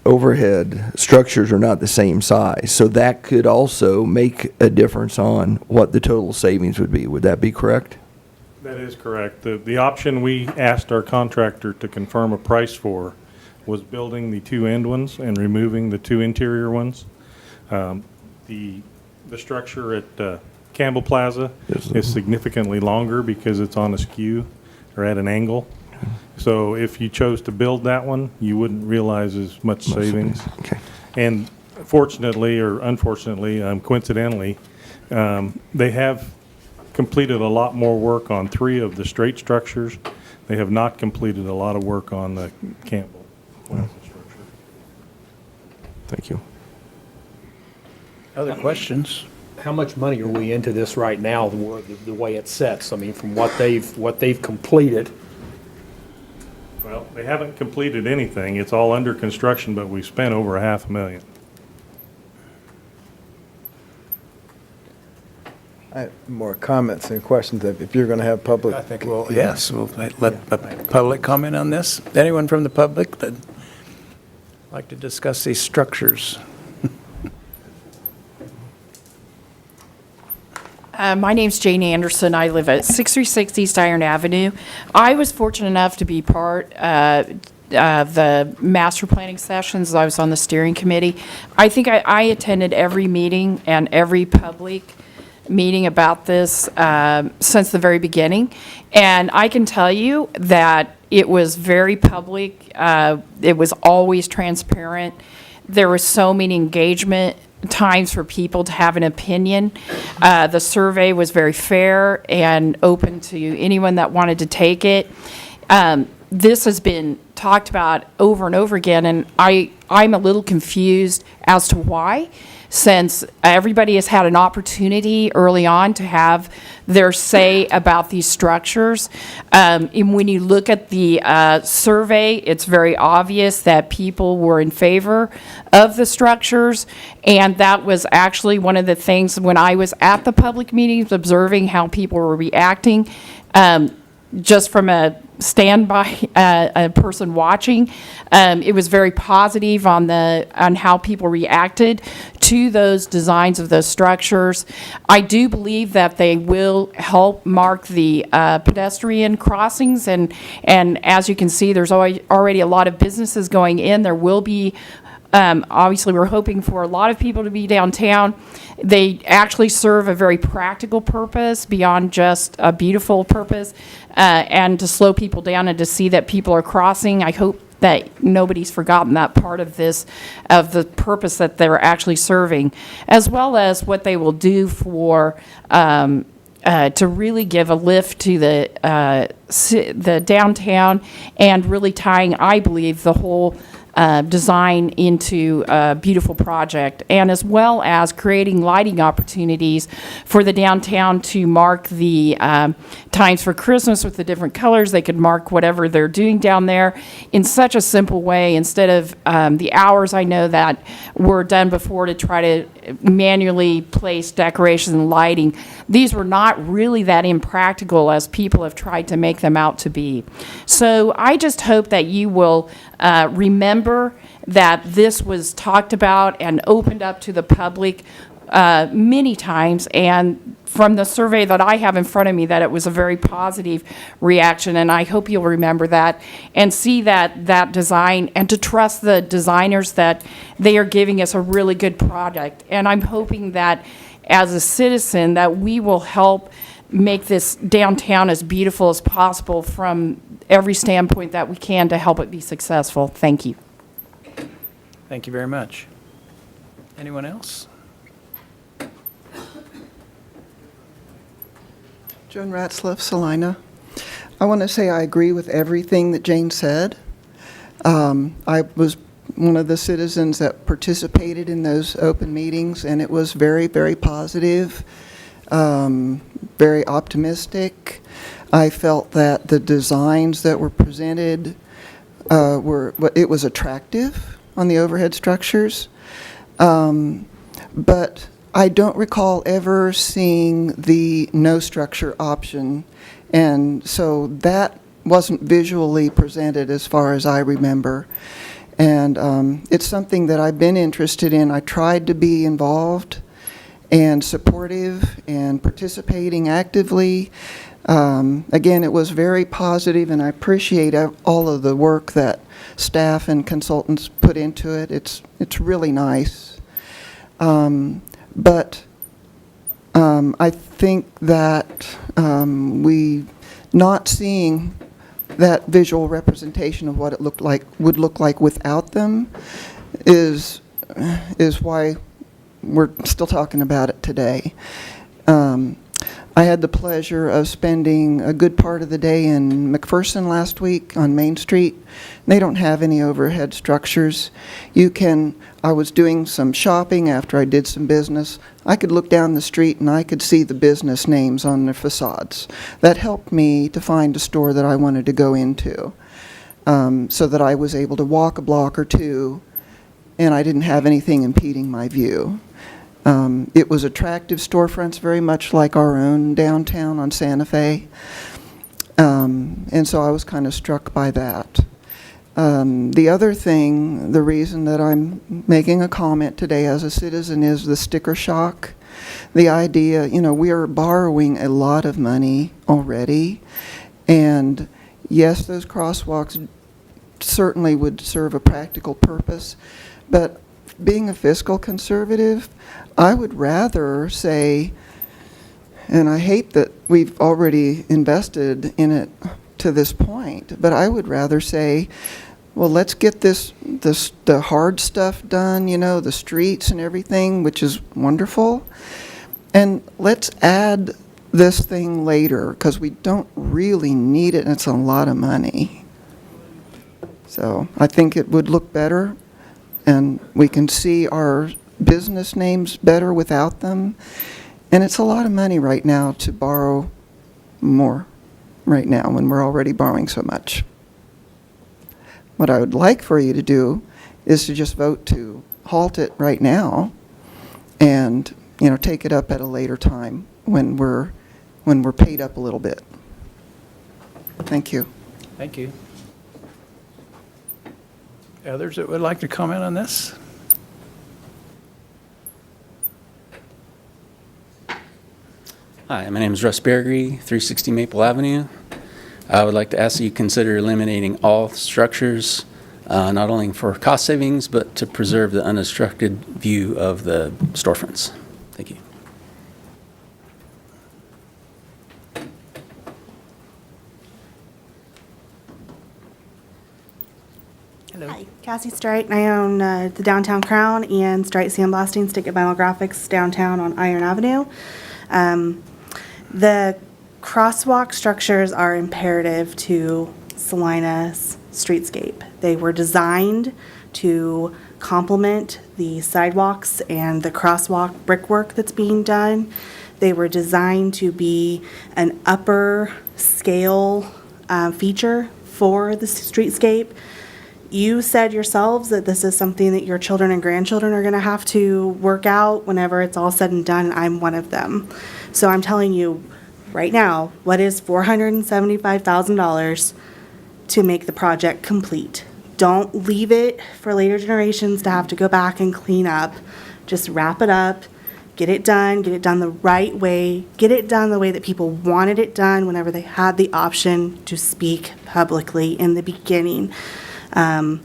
overhead structures are not the same size, so that could also make a difference on what the total savings would be. Would that be correct? That is correct. The option we asked our contractor to confirm a price for was building the 2 end ones and removing the 2 interior ones. The structure at Campbell Plaza is significantly longer because it's on a skew or at an angle. So if you chose to build that one, you wouldn't realize as much savings. Okay. And fortunately or unfortunately, coincidentally, they have completed a lot more work on 3 of the straight structures. They have not completed a lot of work on the Campbell Plaza structure. Thank you. Other questions? How much money are we into this right now, the way it sets? I mean, from what they've completed, They haven't completed anything. It's all under construction, but we've spent over $500,000. I have more comments and questions if you're going to have public. I think yes, we'll let the public comment on this. Anyone from the public that'd like to discuss these structures? My name's Jane Anderson. I live at 636 East Iron Avenue. I was fortunate enough to be part of the master planning sessions. I was on the steering committee. I think I attended every meeting and every public meeting about this since the very beginning. And I can tell you that it was very public. It was always transparent. There was so many engagement times for people to have an opinion. The survey was very fair and open to anyone that wanted to take it. This has been talked about over and over again, and I'm a little confused as to why, since everybody has had an opportunity early on to have their say about these structures. And when you look at the survey, it's very obvious that people were in favor of the structures, and that was actually one of the things when I was at the public meetings, observing how people were reacting, just from a standby, a person watching, it was very positive on how people reacted to those designs of those structures. I do believe that they will help mark the pedestrian crossings, and as you can see, there's already a lot of businesses going in. There will be, obviously, we're hoping for a lot of people to be downtown. They actually serve a very practical purpose beyond just a beautiful purpose, and to slow people down and to see that people are crossing. I hope that nobody's forgotten that part of this, of the purpose that they're actually serving, as well as what they will do for to really give a lift to the downtown, and really tying, I believe, the whole design into a beautiful project, and as well as creating lighting opportunities for the downtown to mark the times for Christmas with the different colors. They could mark whatever they're doing down there in such a simple way, instead of the hours I know that were done before to try to manually place decorations and lighting. These were not really that impractical as people have tried to make them out to be. So I just hope that you will remember that this was talked about and opened up to the public many times, and from the survey that I have in front of me, that it was a very positive reaction, and I hope you'll remember that and see that design, and to trust the designers that they are giving us a really good product. And I'm hoping that as a citizen that we will help make this downtown as beautiful as possible from every standpoint that we can to help it be successful. Thank you. Thank you very much. Anyone else? Joan Ratzlaff, Salina. I want to say I agree with everything that Jane said. I was one of the citizens that participated in those open meetings, and it was very, very positive, very optimistic. I felt that the designs that were presented it was attractive on the overhead structures. But I don't recall ever seeing the no structure option, and so that wasn't visually presented as far as I remember. And it's something that I've been interested in. I tried to be involved and supportive and participating actively. Again, it was very positive, and I appreciate all of the work that staff and consultants put into it. It's really nice. But I think that we not seeing that visual representation of what it would look like without them is why we're still talking about it today. I had the pleasure of spending a good part of the day in McPherson last week on Main Street. They don't have any overhead structures. I was doing some shopping after I did some business. I could look down the street and I could see the business names on their facades. That helped me to find a store that I wanted to go into. so that I was able to walk a block or two, and I didn't have anything impeding my view. It was attractive storefronts, very much like our own downtown on Santa Fe. And so I was kind of struck by that. The other thing, the reason that I'm making a comment today as a citizen is the sticker shock. The idea, we are borrowing a lot of money already. And yes, those crosswalks certainly would serve a practical purpose. But being a fiscal conservative, I would rather say, and I hate that we've already invested in it to this point, but I would rather say, well, let's get the hard stuff done, the streets and everything, which is wonderful, and let's add this thing later, because we don't really need it, and it's a lot of money. So I think it would look better, and we can see our business names better without them. And it's a lot of money right now to borrow more right now when we're already borrowing so much. What I would like for you to do is to just vote to halt it right now and, take it up at a later time when we're paid up a little bit. Thank you. Thank you. Others that would like to comment on this? Hi, my name is Russ Bergery, 360 Maple Avenue. I would like to ask that you consider eliminating all structures, not only for cost savings, but to preserve the unobstructed view of the storefronts. Thank you. Hello. Hi, Cassie Strite, and I own the Downtown Crown and Strite Sandblasting Stick and Vinyl Graphics downtown on Iron Avenue. The crosswalk structures are imperative to Salina's streetscape. They were designed to complement the sidewalks and the crosswalk brickwork that's being done. They were designed to be an upper scale feature for the streetscape. You said yourselves that this is something that your children and grandchildren are going to have to work out whenever it's all said and done. I'm one of them. So I'm telling you right now, what is $475,000 to make the project complete? Don't leave it for later generations to have to go back and clean up. Just wrap it up, get it done the right way, get it done the way that people wanted it done whenever they had the option to speak publicly in the beginning. I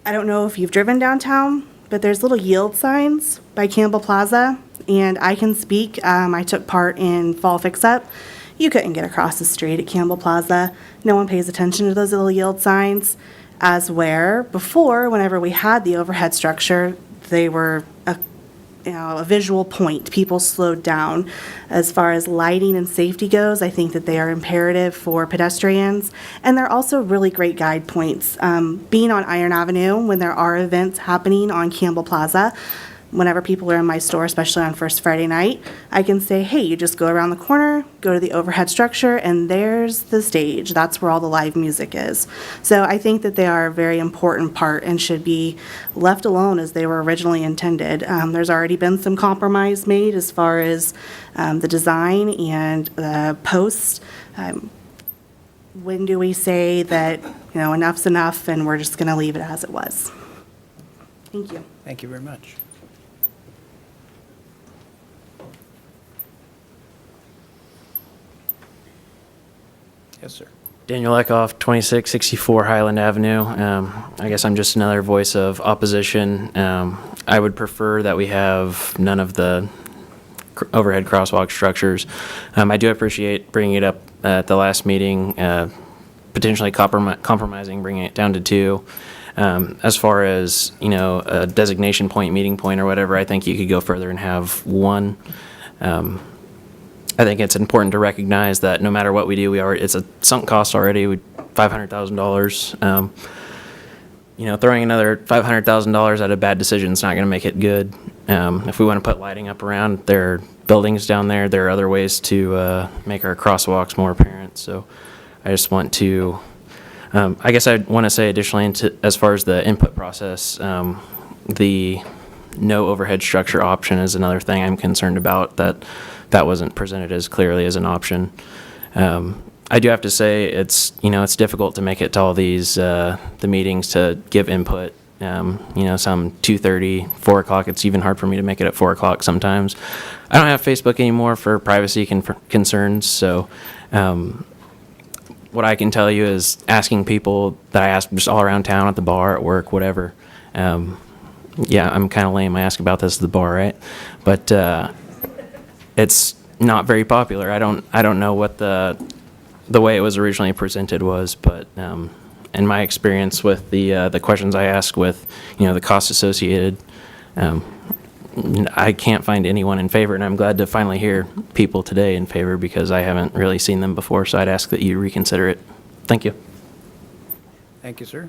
don't know if you've driven downtown, but there's little yield signs by Campbell Plaza, and I can speak. I took part in Fall Fix Up. You couldn't get across the street at Campbell Plaza. No one pays attention to those little yield signs, as where before, whenever we had the overhead structure, they were a visual point. People slowed down. As far as lighting and safety goes, I think that they are imperative for pedestrians, and they're also really great guide points. Being on Iron Avenue, when there are events happening on Campbell Plaza, whenever people are in my store, especially on First Friday night, I can say, hey, you just go around the corner, go to the overhead structure, and there's the stage. That's where all the live music is. So I think that they are a very important part and should be left alone as they were originally intended. There's already been some compromise made as far as the design and the posts. When do we say that, enough's enough and we're just going to leave it as it was? Thank you. Thank you very much. Yes, sir. Daniel Eckhoff, 2664 Highland Avenue. I guess I'm just another voice of opposition. I would prefer that we have none of the overhead crosswalk structures. I do appreciate bringing it up at the last meeting, potentially compromising, bringing it down to 2. As far as, a designation point, meeting point, or whatever, I think you could go further and have 1. I think it's important to recognize that no matter what we do, it's a sunk cost already. $500,000. Throwing another $500,000 at a bad decision is not going to make it good. If we want to put lighting up around, there are buildings down there. There are other ways to make our crosswalks more apparent. So I just want to I guess I want to say additionally, as far as the input process, the no overhead structure option is another thing I'm concerned about, that wasn't presented as clearly as an option. I do have to say it's difficult to make it to all these the meetings to give input. Some 2:30, 4 o'clock. It's even hard for me to make it at 4 o'clock sometimes. I don't have Facebook anymore for privacy concerns, so what I can tell you is asking people that I ask just all around town, at the bar, at work, whatever. Yeah, I'm kind of lame. I ask about this at the bar, right? But it's not very popular. I don't know what the way it was originally presented was, but in my experience with the questions I asked with the costs associated, I can't find anyone in favor, and I'm glad to finally hear people today in favor because I haven't really seen them before. So I'd ask that you reconsider it. Thank you. Thank you, sir.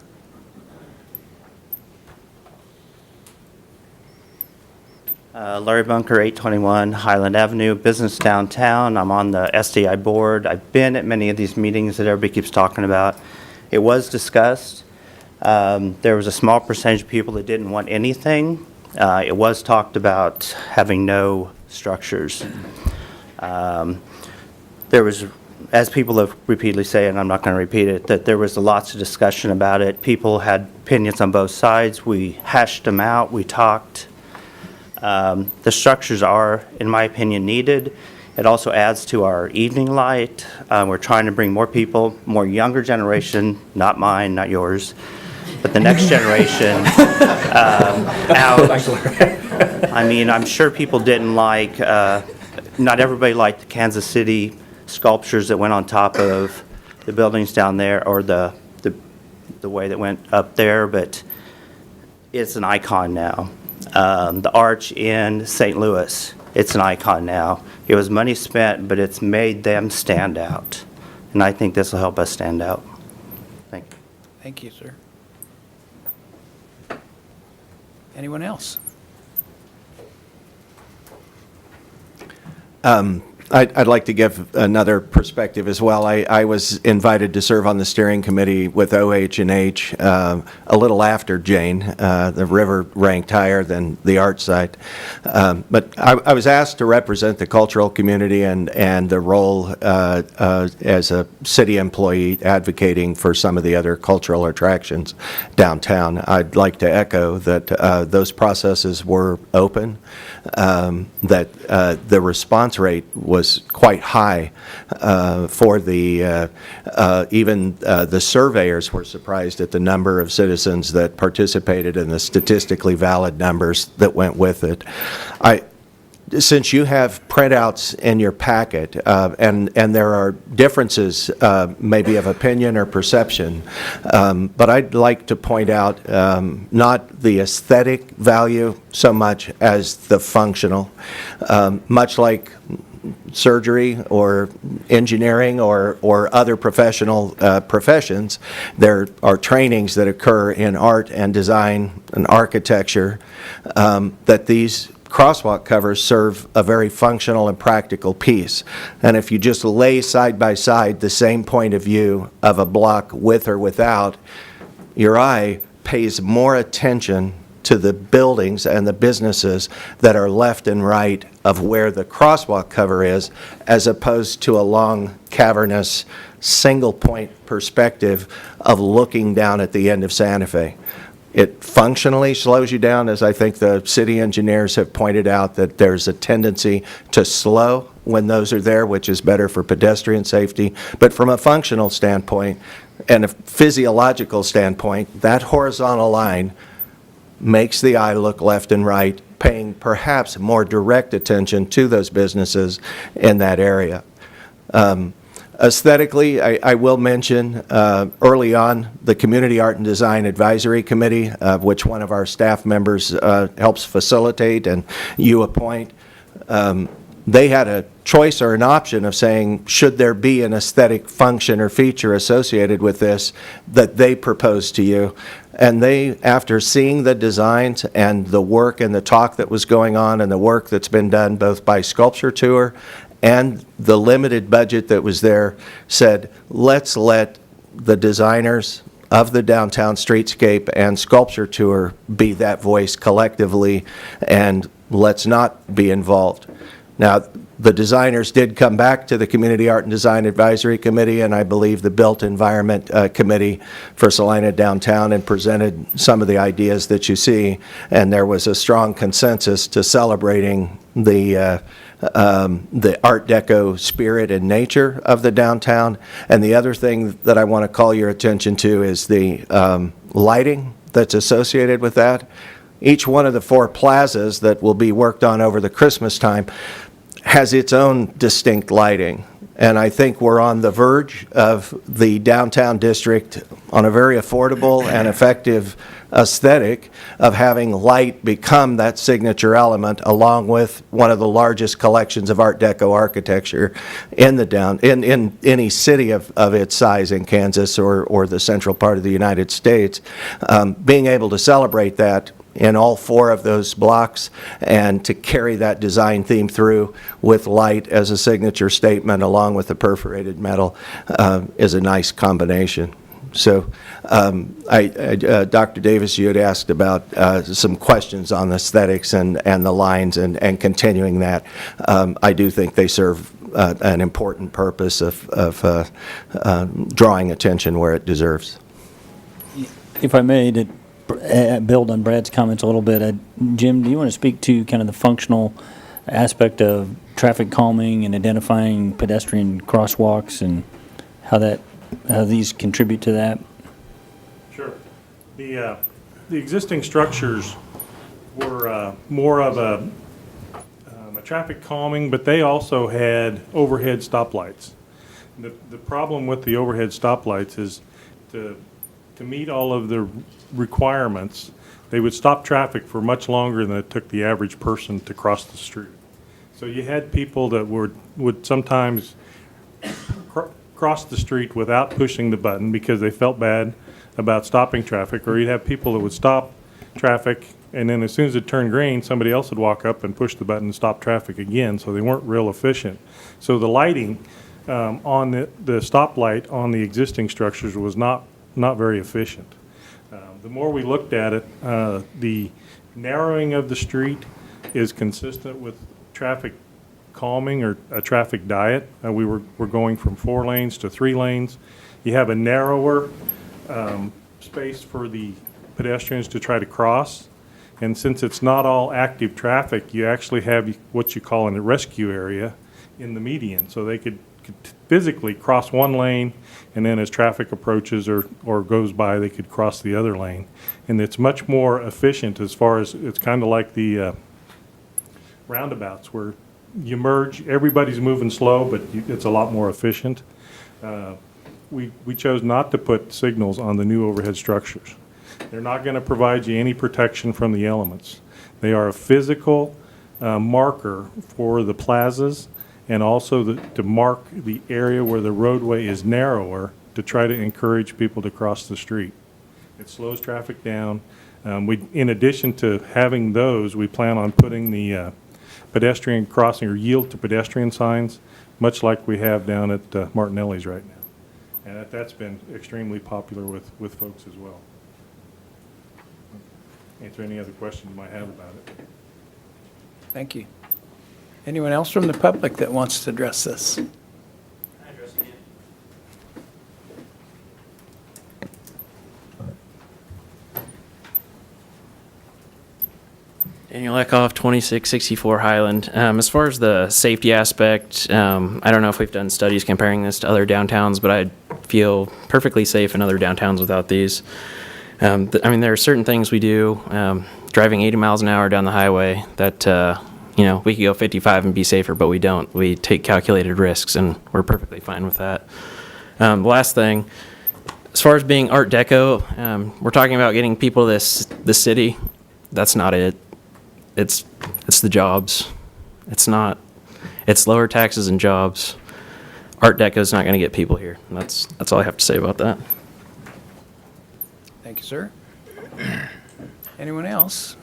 Larry Bunker, 821 Highland Avenue, business downtown. I'm on the SDI board. I've been at many of these meetings that everybody keeps talking about. It was discussed. There was a small percentage of people that didn't want anything. It was talked about having no structures. There was, as people have repeatedly said, and I'm not going to repeat it, that there was lots of discussion about it. People had opinions on both sides. We hashed them out. We talked. The structures are, in my opinion, needed. It also adds to our evening light. We're trying to bring more people, more younger generation, not mine, not yours, but the next generation out. I mean, I'm sure people didn't like, not everybody liked the Kansas City sculptures that went on top of the buildings down there, or the way that went up there, but it's an icon now. The arch in St. Louis, it's an icon now. It was money spent, but it's made them stand out. And I think this will help us stand out. Thank you. Thank you, sir. Anyone else? I'd like to give another perspective as well. I was invited to serve on the steering committee with OH&H a little after Jane. The river ranked higher than the art site. But I was asked to represent the cultural community and the role as a city employee advocating for some of the other cultural attractions downtown. I'd like to echo that those processes were open, that the response rate was quite high for the, even the surveyors were surprised at the number of citizens that participated and the statistically valid numbers that went with it. Since you have printouts in your packet, and there are differences maybe of opinion or perception, but I'd like to point out not the aesthetic value so much as the functional. Much like surgery or engineering or other professional professions, there are trainings that occur in art and design and architecture that these crosswalk covers serve a very functional and practical piece. And if you just lay side by side the same point of view of a block with or without, your eye pays more attention to the buildings and the businesses that are left and right of where the crosswalk cover is, as opposed to a long, cavernous, single-point perspective of looking down at the end of Santa Fe. It functionally slows you down, as I think the city engineers have pointed out, that there's a tendency to slow when those are there, which is better for pedestrian safety. But from a functional standpoint and a physiological standpoint, that horizontal line makes the eye look left and right, paying perhaps more direct attention to those businesses in that area. Aesthetically, I will mention early on the Community Art and Design Advisory Committee, which one of our staff members helps facilitate and you appoint. They had a choice or an option of saying, should there be an aesthetic function or feature associated with this that they proposed to you. And they, after seeing the designs and the work and the talk that was going on and the work that's been done both by Sculpture Tour and the limited budget that was there, said, let's let the designers of the downtown streetscape and sculpture tour be that voice collectively, and let's not be involved. Now, the designers did come back to the Community Art and Design Advisory Committee, and I believe the Built Environment Committee for Salina Downtown, and presented some of the ideas that you see, and there was a strong consensus to celebrating the Art Deco spirit and nature of the downtown. And the other thing that I want to call your attention to is the lighting that's associated with that. Each one of the 4 plazas that will be worked on over the Christmas time has its own distinct lighting. And I think we're on the verge of the downtown district on a very affordable and effective aesthetic of having light become that signature element, along with one of the largest collections of Art Deco architecture in the in any city of its size in Kansas or the central part of the United States. Being able to celebrate that in all 4 of those blocks, and to carry that design theme through with light as a signature statement along with the perforated metal is a nice combination. So Dr. Davis, you had asked about some questions on aesthetics and the lines and continuing that. I do think they serve an important purpose of drawing attention where it deserves. If I may, to build on Brad's comments a little bit, Jim, do you want to speak to kind of the functional aspect of traffic calming and identifying pedestrian crosswalks and how these contribute to that? Sure. The existing structures were more of a traffic calming, but they also had overhead stoplights. The problem with the overhead stoplights is to meet all of the requirements, they would stop traffic for much longer than it took the average person to cross the street. So you had people that would sometimes cross the street without pushing the button because they felt bad about stopping traffic, or you'd have people that would stop traffic, and then as soon as it turned green, somebody else would walk up and push the button and stop traffic again, so they weren't real efficient. So the lighting on the stoplight on the existing structures was not very efficient. The more we looked at it, the narrowing of the street is consistent with traffic calming or a traffic diet. We're going from 4 lanes to 3 lanes. You have a narrower space for the pedestrians to try to cross. And since it's not all active traffic, you actually have what you call a rescue area in the median. So they could physically cross 1 lane, and then as traffic approaches or goes by, they could cross the other lane. And it's much more efficient as far as, it's kind of like the roundabouts where you merge, everybody's moving slow, but it's a lot more efficient. We chose not to put signals on the new overhead structures. They're not going to provide you any protection from the elements. They are a physical marker for the plazas, and also to mark the area where the roadway is narrower to try to encourage people to cross the street. It slows traffic down. In addition to having those, we plan on putting the pedestrian crossing or yield to pedestrian signs, much like we have down at Martinelli's right now. And that's been extremely popular with folks as well. Answer any other questions you might have about it. Thank you. Anyone else from the public that wants to address this? Daniel Eckhoff, 2664 Highland. As far as the safety aspect, I don't know if we've done studies comparing this to other downtowns, but I feel perfectly safe in other downtowns without these. I mean, there are certain things we do, driving 80 miles an hour down the highway that, we could go 55 and be safer, but we don't. We take calculated risks, and we're perfectly fine with that. The last thing, as far as being Art Deco, we're talking about getting people to the city. That's not it. It's the jobs. It's lower taxes and jobs. Art Deco is not going to get people here. That's all I have to say about that. Thank you, sir. Anyone else?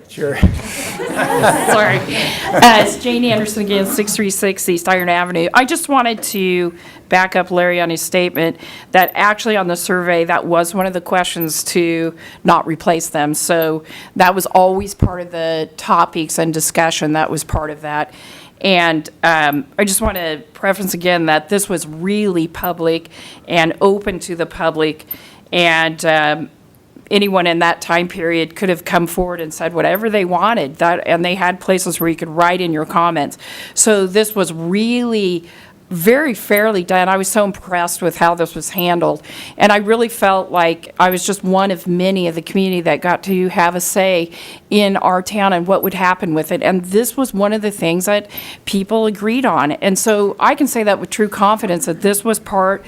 Sure. Sorry. It's Janie Anderson again, 636 East Iron Avenue. I just wanted to back up Larry on his statement that actually on the survey, that was one of the questions to not replace them. So that was always part of the topics and discussion. That was part of that. And I just want to preference again that this was really public and open to the public. And anyone in that time period could have come forward and said whatever they wanted, and they had places where you could write in your comments. So this was really very fairly done. I was so impressed with how this was handled. And I really felt like I was just one of many of the community that got to have a say in our town and what would happen with it. And this was one of the things that people agreed on. And so I can say that with true confidence that this was part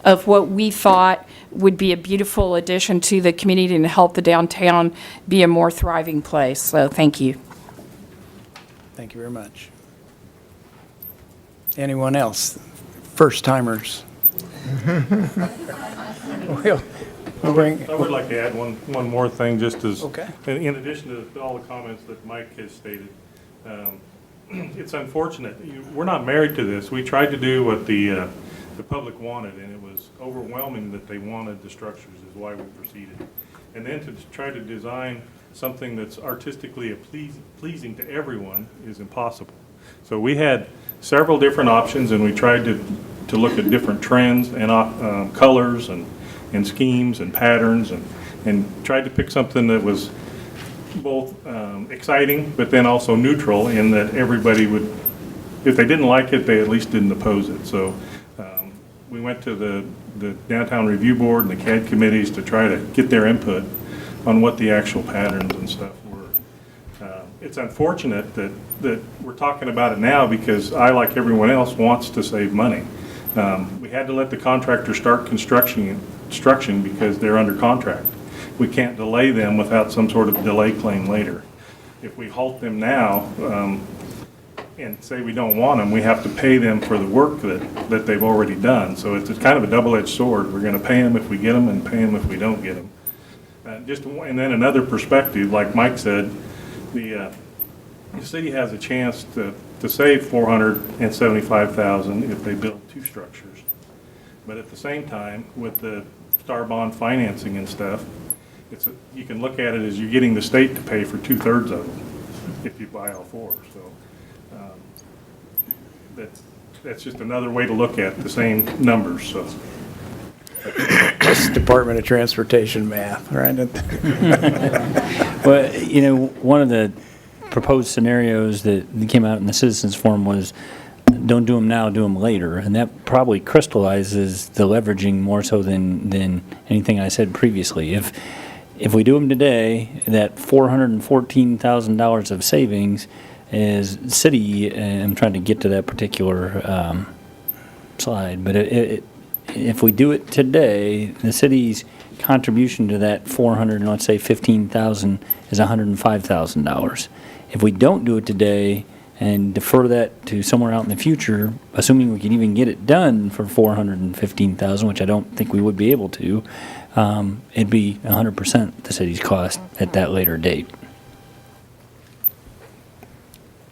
of what we thought would be a beautiful addition to the community and help the downtown be a more thriving place. So thank you. Thank you very much. Anyone else? First timers? We'll bring. I would like to add one more thing, just as, Okay. in addition to all the comments that Mike has stated. It's unfortunate. We're not married to this. We tried to do what the public wanted, and it was overwhelming that they wanted the structures, is why we proceeded. And then to try to design something that's artistically pleasing to everyone is impossible. So we had several different options, and we tried to look at different trends and colors and schemes and patterns, and tried to pick something that was both exciting but then also neutral, in that everybody would, if they didn't like it, they at least didn't oppose it. So we went to the Downtown Review Board and the CAD committees to try to get their input on what the actual patterns and stuff were. It's unfortunate that we're talking about it now, because I, like everyone else, wants to save money. We had to let the contractor start construction because they're under contract. We can't delay them without some sort of delay claim later. If we halt them now and say we don't want them, we have to pay them for the work that they've already done. So it's kind of a double-edged sword. We're going to pay them if we get them and pay them if we don't get them. And then another perspective, like Mike said, the city has a chance to save $475,000 if they build two structures. But at the same time, with the star bond financing and stuff, you can look at it as you're getting the state to pay for 2/3 of them if you buy all four. So that's just another way to look at the same numbers. So. It's Department of Transportation math, right? Well, you know, one of the proposed scenarios that came out in the citizens forum was, don't do them now, do them later. And that probably crystallizes the leveraging more so than anything I said previously. If we do them today, that $414,000 of savings is city, and I'm trying to get to that particular slide, but if we do it today, the city's contribution to that let's say $15,000 is $105,000. If we don't do it today and defer that to somewhere out in the future, assuming we can even get it done for $415,000, which I don't think we would be able to, it'd be 100% the city's cost at that later date.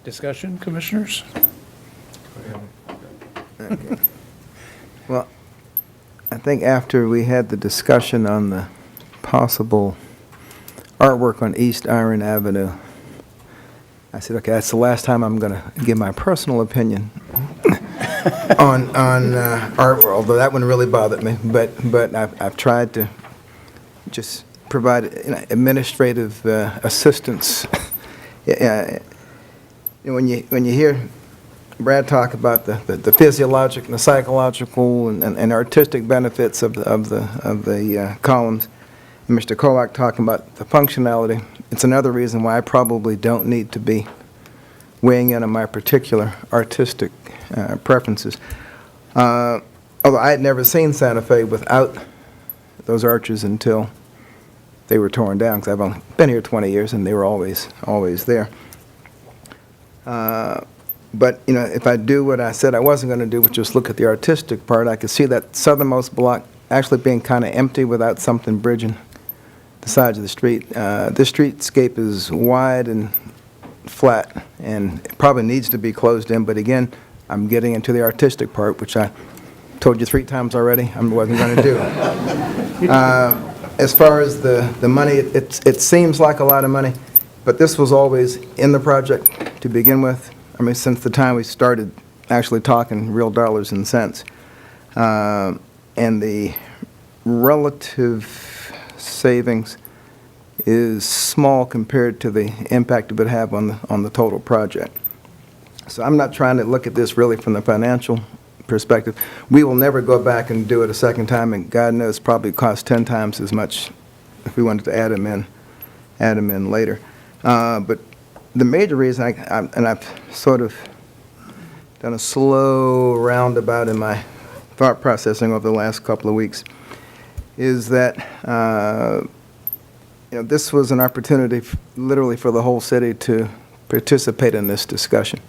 Discussion, commissioners? Okay. Well, I think after we had the discussion on the possible artwork on East Iron Avenue, I said, okay, that's the last time I'm going to give my personal opinion on art, although that one really bothered me. But I've tried to just provide administrative assistance. When you hear Brad talk about the physiological and the psychological and artistic benefits of the columns, and Mr. Kolak talking about the functionality, it's another reason why I probably don't need to be weighing in on my particular artistic preferences. Although I had never seen Santa Fe without those arches until they were torn down, because I've only been here 20 years and they were always there. But, you know, if I do what I said I wasn't going to do, which was look at the artistic part, I could see that southernmost block actually being kind of empty without something bridging the sides of the street. This streetscape is wide and flat, and it probably needs to be closed in, but again, I'm getting into the artistic part, which I told you 3 times already I wasn't going to do. As far as the money, it seems like a lot of money, but this was always in the project to begin with. I mean, since the time we started actually talking real dollars and cents. And the relative savings is small compared to the impact it would have on the total project. So I'm not trying to look at this really from the financial perspective. We will never go back and do it a second time, and God knows probably cost 10 times as much if we wanted to add them in later. But the major reason, and I've sort of done a slow roundabout in my thought processing over the last couple of weeks, is that this was an opportunity literally for the whole city to participate in this discussion.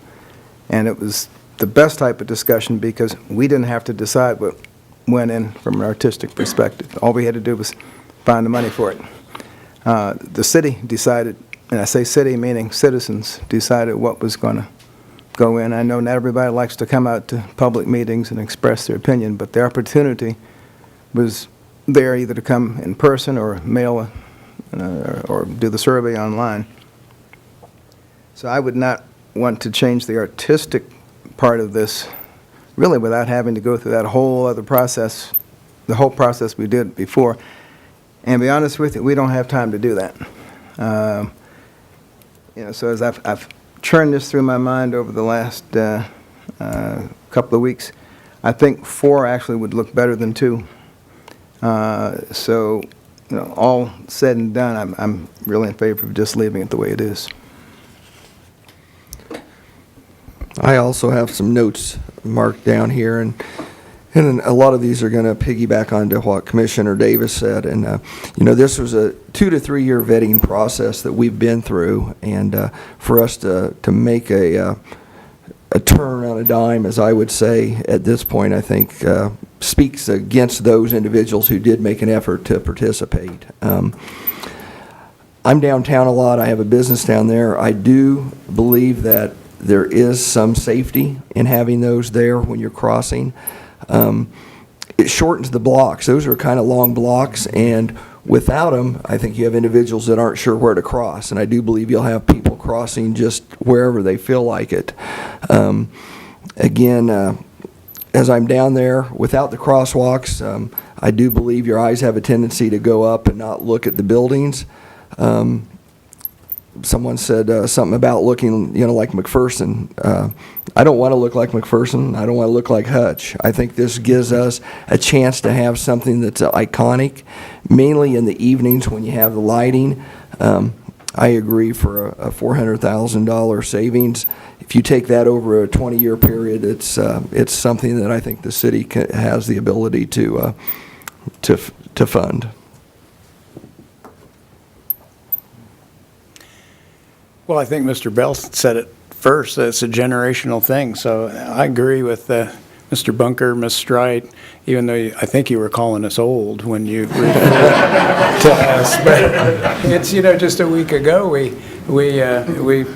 And it was the best type of discussion because we didn't have to decide what went in from an artistic perspective. All we had to do was find the money for it. The city decided, and I say city meaning citizens, decided what was going to go in. I know not everybody likes to come out to public meetings and express their opinion, but the opportunity was there either to come in person or mail or do the survey online. So I would not want to change the artistic part of this really without having to go through that whole other process, the whole process we did before. And to be honest with you, we don't have time to do that. So as I've churned this through my mind over the last couple of weeks, I think 4 actually would look better than 2. So, all said and done, I'm really in favor of just leaving it the way it is. I also have some notes marked down here, and a lot of these are going to piggyback onto what Commissioner Davis said. And, this was a 2 to 3 year vetting process that we've been through, and for us to make a turn on a dime, as I would say at this point, I think speaks against those individuals who did make an effort to participate. I'm downtown a lot. I have a business down there. I do believe that there is some safety in having those there when you're crossing. It shortens the blocks. Those are kind of long blocks, and without them, I think you have individuals that aren't sure where to cross, and I do believe you'll have people crossing just wherever they feel like it. Again, as I'm down there, without the crosswalks, I do believe your eyes have a tendency to go up and not look at the buildings. Someone said something about looking, like McPherson. I don't want to look like McPherson. I don't want to look like Hutch. I think this gives us a chance to have something that's iconic, mainly in the evenings when you have the lighting. I agree for a $400,000 savings. If you take that over a 20-year period, it's something that I think the city has the ability to fund. Well, I think Mr. Bell said it first. It's a generational thing. So I agree with Mr. Bunker, Ms. Strite, even though I think you were calling us old when you referred to us. But it's, just a week ago, we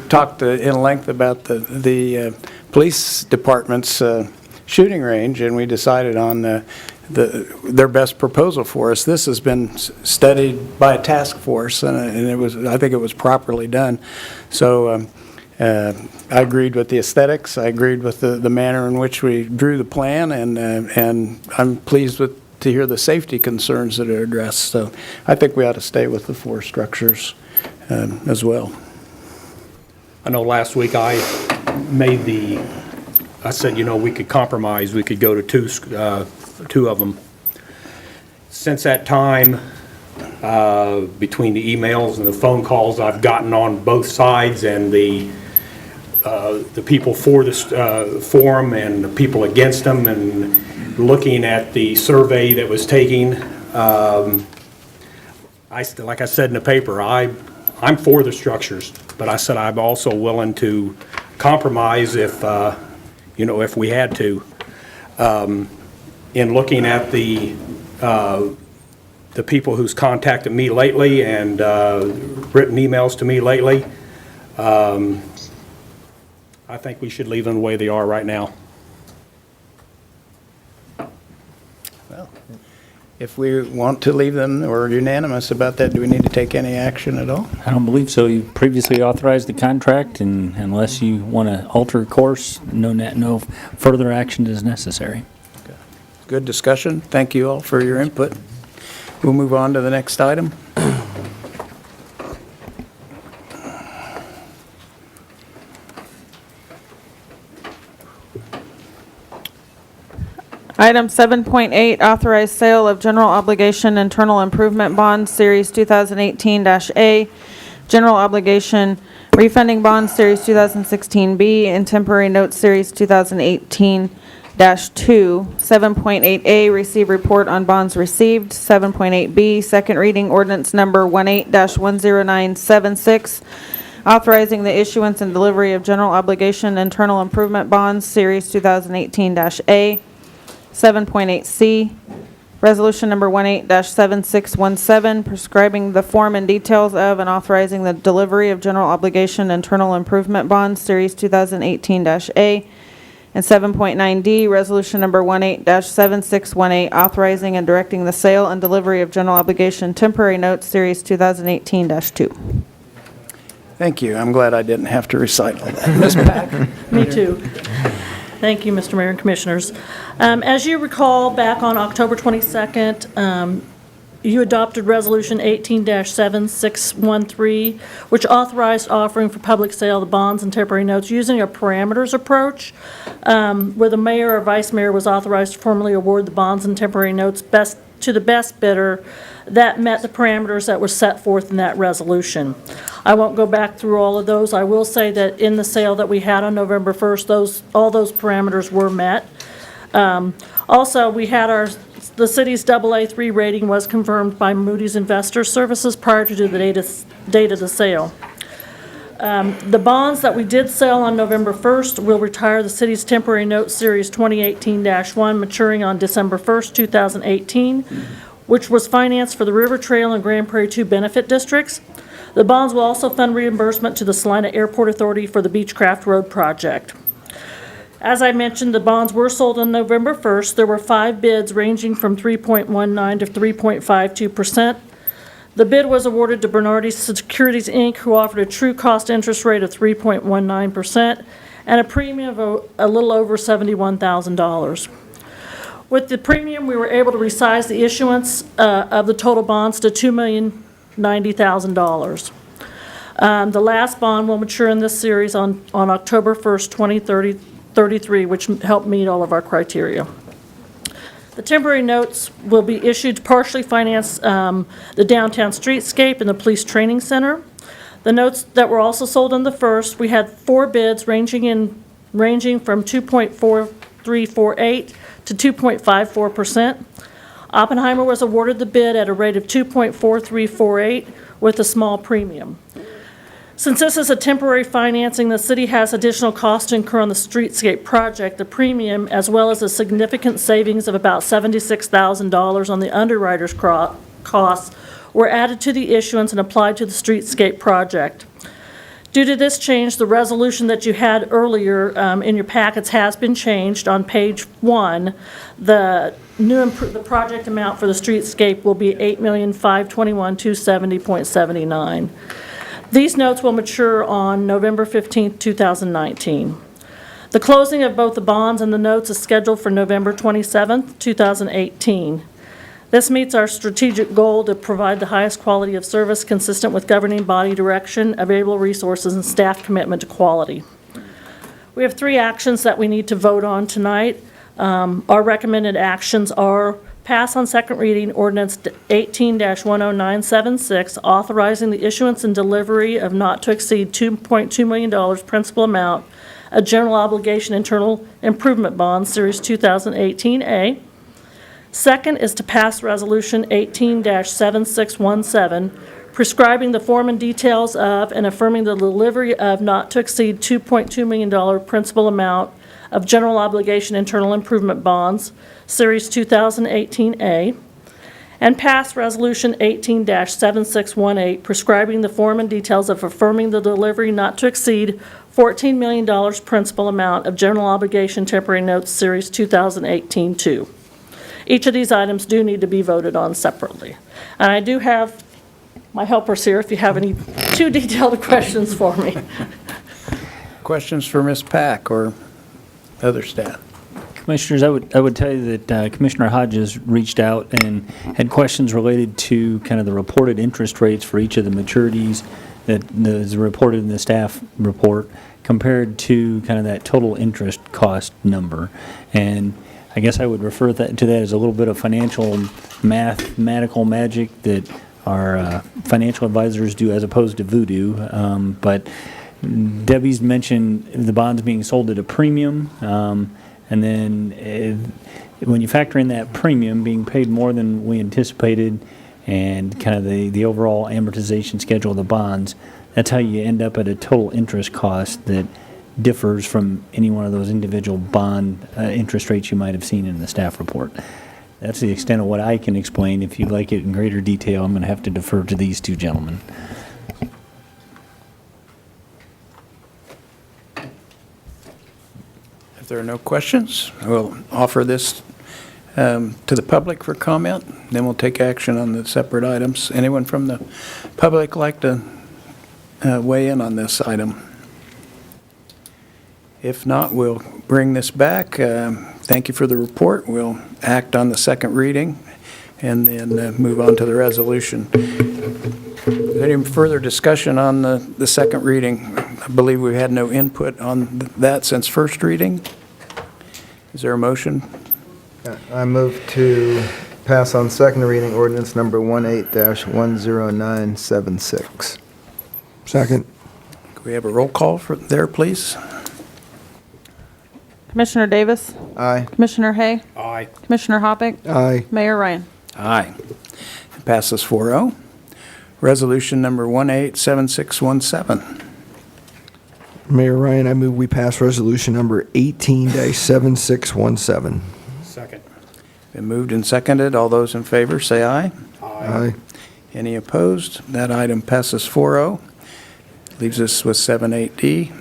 talked in length about the police department's shooting range, and we decided on their best proposal for us. This has been studied by a task force, and I think it was properly done. So I agreed with the aesthetics. I agreed with the manner in which we drew the plan, and I'm pleased to hear the safety concerns that are addressed. So I think we ought to stay with the 4 structures as well. I know last week I said, we could compromise. We could go to 2 of them. Since that time, between the emails and the phone calls I've gotten on both sides, and the people for this forum and the people against them, and looking at the survey that was taken, like I said in the paper, I'm for the structures, but I said I'm also willing to compromise if we had to. In looking at the the people who's contacted me lately and written emails to me lately, I think we should leave them the way they are right now. Well, if we want to leave them or are unanimous about that, do we need to take any action at all? I don't believe so. You previously authorized the contract, and unless you want to alter course, no further action is necessary. Good discussion. Thank you all for your input. We'll move on to the next item. Item 7.8, authorized sale of general obligation internal improvement bonds, Series 2018-A, general obligation refunding bonds, Series 2016B, and temporary notes, Series 2018-2. 7.8A, receive report on bonds received. 7.8B, second reading ordinance number 18-10976, authorizing the issuance and delivery of general obligation internal improvement bonds, Series 2018-A. 7.8C, resolution number 18-7617, prescribing the form and details of and authorizing the delivery of general obligation internal improvement bonds, Series 2018-A. And 7.9D, resolution number 18-7618, authorizing and directing the sale and delivery of general obligation temporary notes, Series 2018-2. Thank you. I'm glad I didn't have to recite all that. Ms. Pack? Me too. Thank you, Mr. Mayor and Commissioners. As you recall, back on October 22nd, you adopted Resolution 18-7613, which authorized offering for public sale of bonds and temporary notes using a parameters approach, where the mayor or vice mayor was authorized to formally award the bonds and temporary notes to the best bidder that met the parameters that were set forth in that resolution. I won't go back through all of those. I will say that in the sale that we had on November 1st, all those parameters were met. Also, we had the city's AA3 rating was confirmed by Moody's Investor Services prior to the date of the sale. The bonds that we did sell on November 1st will retire the city's temporary note series 2018-1 maturing on December 1st, 2018, which was financed for the River Trail and Grand Prairie 2 benefit districts. The bonds will also fund reimbursement to the Salina Airport Authority for the Beechcraft Road project. As I mentioned, the bonds were sold on November 1st. There were 5 bids ranging from 3.19 to 3.52%. The bid was awarded to Bernardi Securities, Inc., who offered a true cost interest rate of 3.19% and a premium of a little over $71,000. With the premium, we were able to resize the issuance of the total bonds to $2,090,000. The last bond will mature in this series on October 1st, 2033, which helped meet all of our criteria. The temporary notes will be issued to partially finance the downtown streetscape and the police training center. The notes that were also sold on the first, we had 4 bids ranging from 2.4348 to 2.54%. Oppenheimer was awarded the bid at a rate of 2.4348 with a small premium. Since this is a temporary financing, the city has additional costs to incur on the streetscape project. The premium, as well as a significant savings of about $76,000 on the underwriter's costs, were added to the issuance and applied to the streetscape project. Due to this change, the resolution that you had earlier in your packets has been changed. On page 1, the project amount for the streetscape will be $8,521,270.79. These notes will mature on November 15, 2019. The closing of both the bonds and the notes is scheduled for November 27, 2018. This meets our strategic goal to provide the highest quality of service consistent with governing body direction, available resources, and staff commitment to quality. We have 3 actions that we need to vote on tonight. Our recommended actions are pass on second reading ordinance 18-10976, authorizing the issuance and delivery of not to exceed $2.2 million principal amount of general obligation internal improvement bonds, Series 2018A. Second is to pass Resolution 18-7617, prescribing the form and details of and affirming the delivery of not to exceed $2.2 million principal amount of general obligation internal improvement bonds, Series 2018A. and pass Resolution 18-7618, prescribing the form and details of affirming the delivery not to exceed $14 million principal amount of general obligation temporary notes Series 2018-2. Each of these items do need to be voted on separately. And I do have my helpers here if you have any too detailed questions for me. Questions for Ms. Pack or other staff? Commissioners, I would tell you that Commissioner Hodges reached out and had questions related to kind of the reported interest rates for each of the maturities that is reported in the staff report compared to kind of that total interest cost number. And I guess I would refer to that as a little bit of financial mathematical magic that our financial advisors do as opposed to voodoo. But Debbie's mentioned the bonds being sold at a premium. And then when you factor in that premium being paid more than we anticipated and kind of the overall amortization schedule of the bonds, that's how you end up at a total interest cost that differs from any one of those individual bond interest rates you might have seen in the staff report. That's the extent of what I can explain. If you'd like it in greater detail, I'm going to have to defer to these two gentlemen. If there are no questions, we'll offer this to the public for comment, then we'll take action on the separate items. Anyone from the public like to weigh in on this item? If not, we'll bring this back. Thank you for the report. We'll act on the second reading and then move on to the resolution. Any further discussion on the second reading? I believe we had no input on that since first reading. Is there a motion? I move to pass on second reading ordinance number 18-10976. Second. Can we have a roll call there, please? Commissioner Davis? Aye. Commissioner Hay? Aye. Commissioner Hoppick? Aye. Mayor Ryan? Aye. It passes 4-0. Resolution number 187617. Mayor Ryan, I move we pass resolution number 18-7617. Second. Been moved and seconded. All those in favor, say aye. Aye. Any opposed? That item passes 4-0. Leaves us with 7-8D.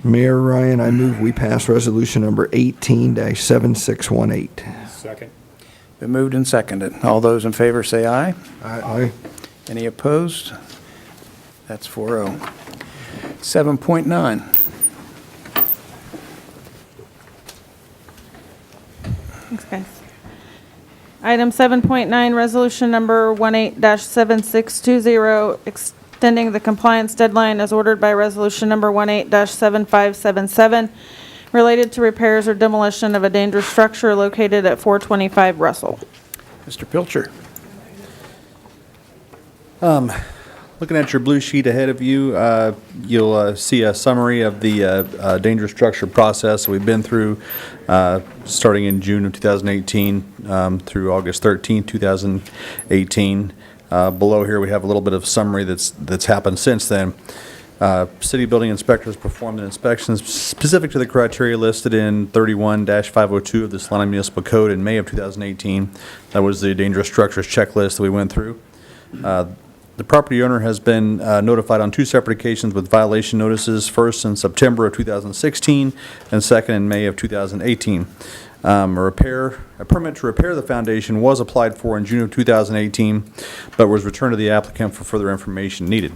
Mayor Ryan, I move we pass resolution number 18-7618. Second. Been moved and seconded. All those in favor, say aye. Aye. Any opposed? That's 4-0. 7.9. Thanks, guys. Item 7.9, resolution number 18-7620, extending the compliance deadline as ordered by resolution number 18-7577, related to repairs or demolition of a dangerous structure located at 425 Russell. Mr. Pilcher. Looking at your blue sheet ahead of you, you'll see a summary of the dangerous structure process we've been through, starting in June of 2018 through August 13, 2018. Below here, we have a little bit of summary that's happened since then. City building inspectors performed an inspection specific to the criteria listed in 31-502 of the Salina Municipal Code in May of 2018. That was the dangerous structures checklist that we went through. The property owner has been notified on two separate occasions with violation notices, first in September of 2016 and second in May of 2018. A permit to repair the foundation was applied for in June of 2018, but was returned to the applicant for further information needed.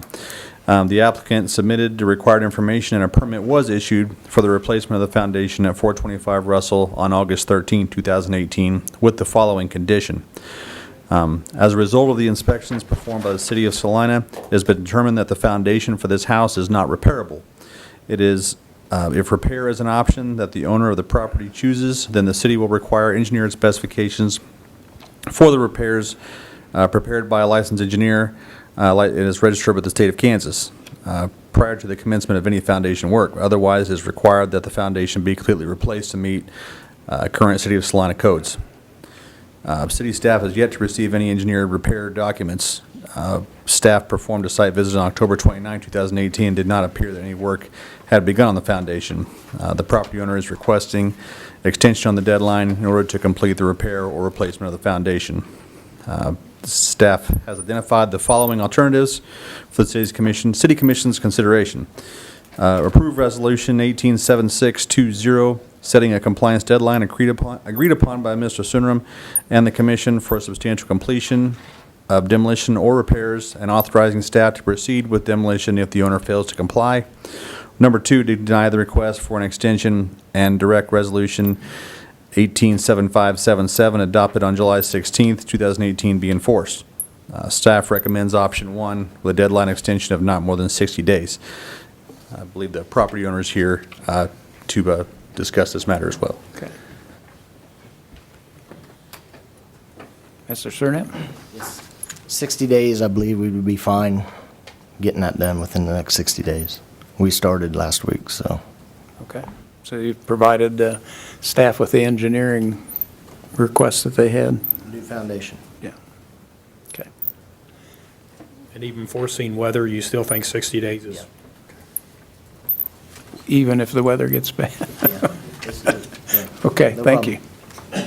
The applicant submitted the required information and a permit was issued for the replacement of the foundation at 425 Russell on August 13, 2018, with the following condition. As a result of the inspections performed by the City of Salina, it has been determined that the foundation for this house is not repairable. It is, if repair is an option that the owner of the property chooses, then the city will require engineered specifications for the repairs prepared by a licensed engineer and is registered with the state of Kansas prior to the commencement of any foundation work. Otherwise, it is required that the foundation be completely replaced to meet current City of Salina codes. City staff has yet to receive any engineered repair documents. Staff performed a site visit on October 29, 2018, and did not appear that any work had begun on the foundation. The property owner is requesting extension on the deadline in order to complete the repair or replacement of the foundation. Staff has identified the following alternatives for the City Commission's consideration. Approve Resolution 187620, setting a compliance deadline agreed upon by Mr. Sunram and the Commission for substantial completion of demolition or repairs, and authorizing staff to proceed with demolition if the owner fails to comply. Number 2, to deny the request for an extension and direct Resolution 187577, adopted on July 16th, 2018, be enforced. Staff recommends option 1 with a deadline extension of not more than 60 days. I believe the property owner is here to discuss this matter as well. Okay. Mr. Surnett? 60 days, I believe we would be fine getting that done within the next 60 days. We started last week, so. Okay. So you've provided staff with the engineering requests that they had? New foundation. Yeah. Okay. And even foreseen weather, you still think 60 days is? Yeah. Even if the weather gets bad? Yeah. Okay, No thank problem. you. Is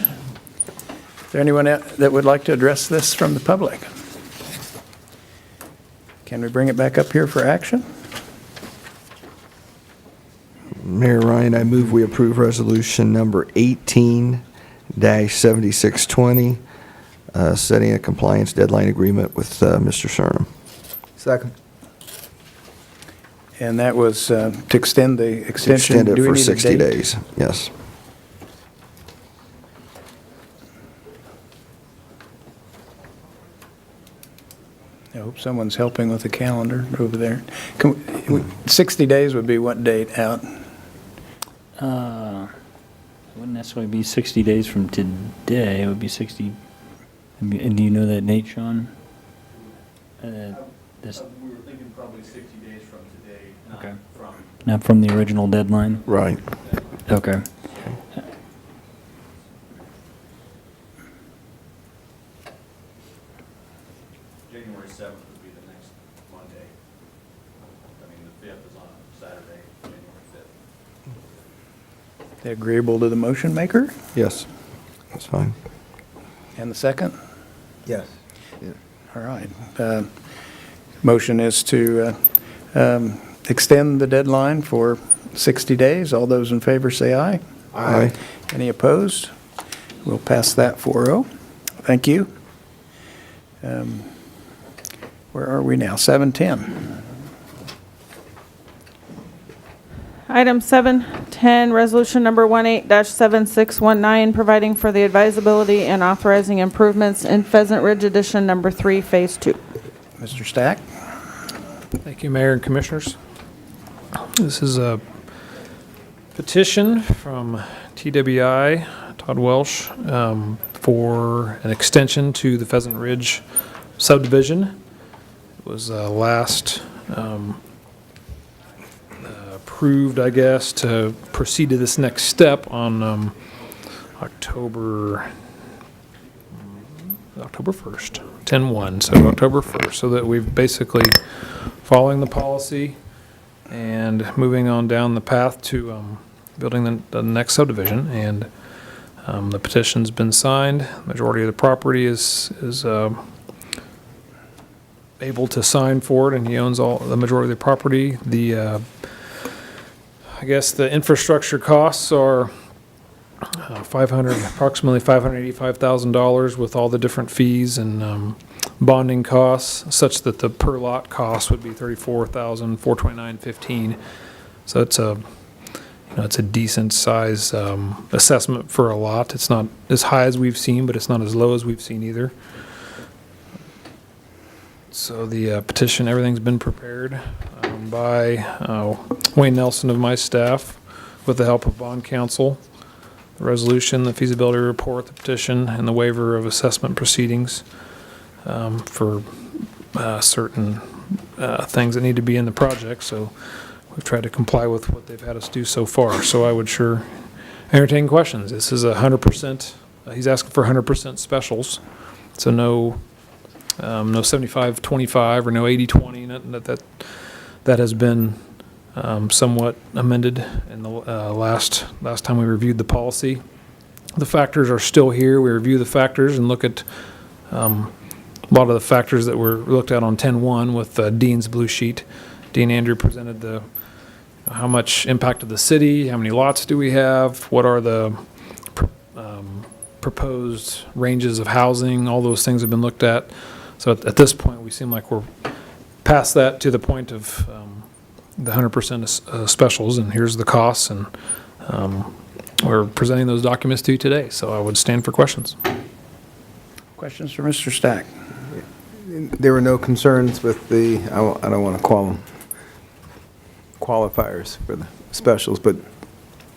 there anyone that would like to address this from the public? Can we bring it back up here for action? Mayor Ryan, I move we approve resolution number 18-7620, setting a compliance deadline agreement with Mr. Surnam. Second. And that was to extend the extension? Extend it Do we for need a 60 date? days, yes. I hope someone's helping with the calendar over there. 60 days would be what date out? It wouldn't necessarily be 60 days from today. It would be 60. And do you know that date, Sean? We were thinking probably 60 days from today, Okay. Not from the original deadline? Right. Okay. January 7th would be the next Monday. I mean, the 5th is on a Saturday, January 5th. Agreeable to the motion maker? Yes, that's fine. And the second? Yes. All right. Motion is to extend the deadline for 60 days. All those in favor say aye. Aye. Any opposed? We'll pass that 4-0. Thank you. Where are we now? 7:10. Item 710, resolution number 18-7619, providing for the advisability and authorizing improvements in Pheasant Ridge Addition Number 3, Phase 2. Mr. Stack? Thank you, Mayor and Commissioners. This is a petition from TWI, Todd Welsh, for an extension to the Pheasant Ridge subdivision. It was last approved, I guess, to proceed to this next step on October 1st, 10/1, so October 1st, so that we've basically following the policy and moving on down the path to building the next subdivision. And the petition's been signed. Majority of the property is able to sign for it, and he owns the majority of the property. I guess the infrastructure costs are approximately $585,000 with all the different fees and bonding costs, such that the per lot cost would be $34,429.15. So it's a decent size assessment for a lot. It's not as high as we've seen, but it's not as low as we've seen either. So the petition, everything's been prepared by Wayne Nelson of my staff with the help of bond counsel. The resolution, the feasibility report, the petition, and the waiver of assessment proceedings for certain things that need to be in the project. So we've tried to comply with what they've had us do so far. So I would sure entertain questions. This is 100%, he's asking for 100% specials. So no 75-25 or no 80-20. That has been somewhat amended in the last time we reviewed the policy. The factors are still here. We review the factors and look at A lot of the factors that were looked at on 10-1 with Dean's blue sheet. Dean Andrew presented how much impact of the city, how many lots do we have, what are the proposed ranges of housing, all those things have been looked at. So at this point, we seem like we're past that to the point of the 100% specials, and here's the costs, and we're presenting those documents to you today, so I would stand for questions. Questions for Mr. Stack? There were no concerns with the, I don't want to call them qualifiers for the specials, but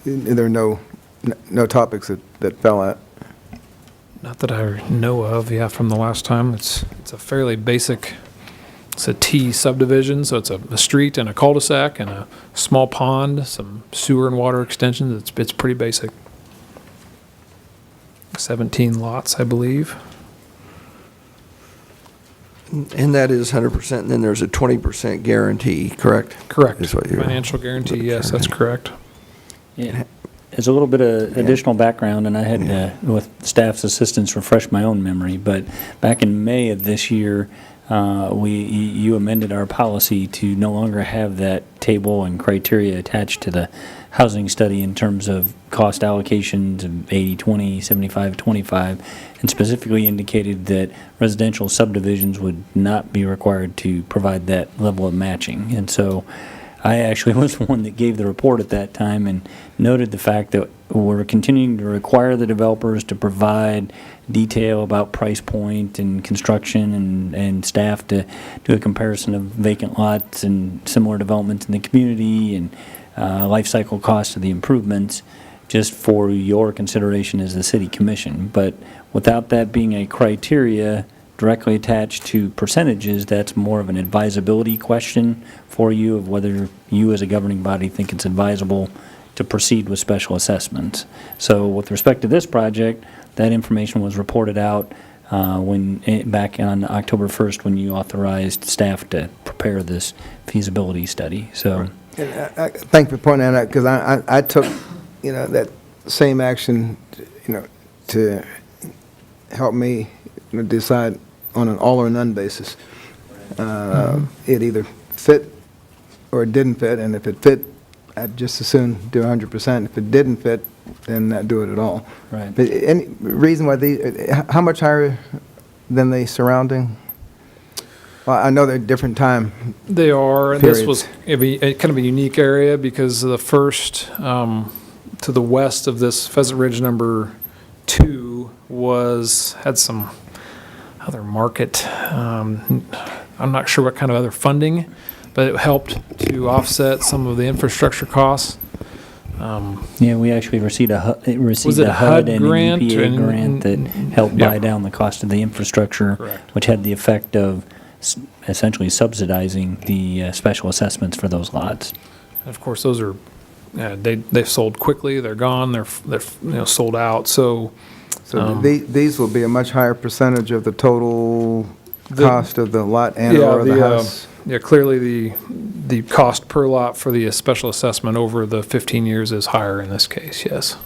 there are no topics that fell out. Not that I know of, from the last time. It's a fairly basic, it's a T subdivision, so it's a street and a cul-de-sac and a small pond, some sewer and water extensions. It's pretty basic. 17 lots, I believe. And that is 100%, and then there's a 20% guarantee, correct? Correct. Is what you're- Financial guarantee, yes, that's correct. Yeah. As a little bit of additional background, and I had, with staff's assistance, refresh my own memory, but back in May of this year, you amended our policy to no longer have that table and criteria attached to the housing study in terms of cost allocations of 80-20, 75-25, and specifically indicated that residential subdivisions would not be required to provide that level of matching. And so I actually was the one that gave the report at that time and noted the fact that we're continuing to require the developers to provide detail about price point and construction and staff to do a comparison of vacant lots and similar developments in the community and life cycle costs of the improvements, just for your consideration as the city commission. But without that being a criteria directly attached to percentages, that's more of an advisability question for you of whether you as a governing body think it's advisable to proceed with special assessments. So with respect to this project, that information was reported out back on October 1st when you authorized staff to prepare this feasibility study. So. Thank you for pointing that out, because I took, that same action, to help me decide on an all or none basis. It either fit or it didn't fit, and if it fit, I'd just as soon do 100%. If it didn't fit, then not do it at all. Right. But any reason why how much higher than the surrounding? Well, I know they're different time. They are, and periods. this was kind of a unique area because the first to the west of this Pheasant Ridge number 2 had some other market. I'm not sure what kind of other funding, but it helped to offset some of the infrastructure costs. We actually received a HUD and an grant EPA grant that helped buy down the cost of the infrastructure, Correct. which had the effect of essentially subsidizing the special assessments for those lots. And of course, those are they've sold quickly. They're gone. They're sold out. So these will be a much higher percentage of the total cost of the lot and or the house. Clearly the cost per lot for the special assessment over the 15 years is higher in this case. Yes.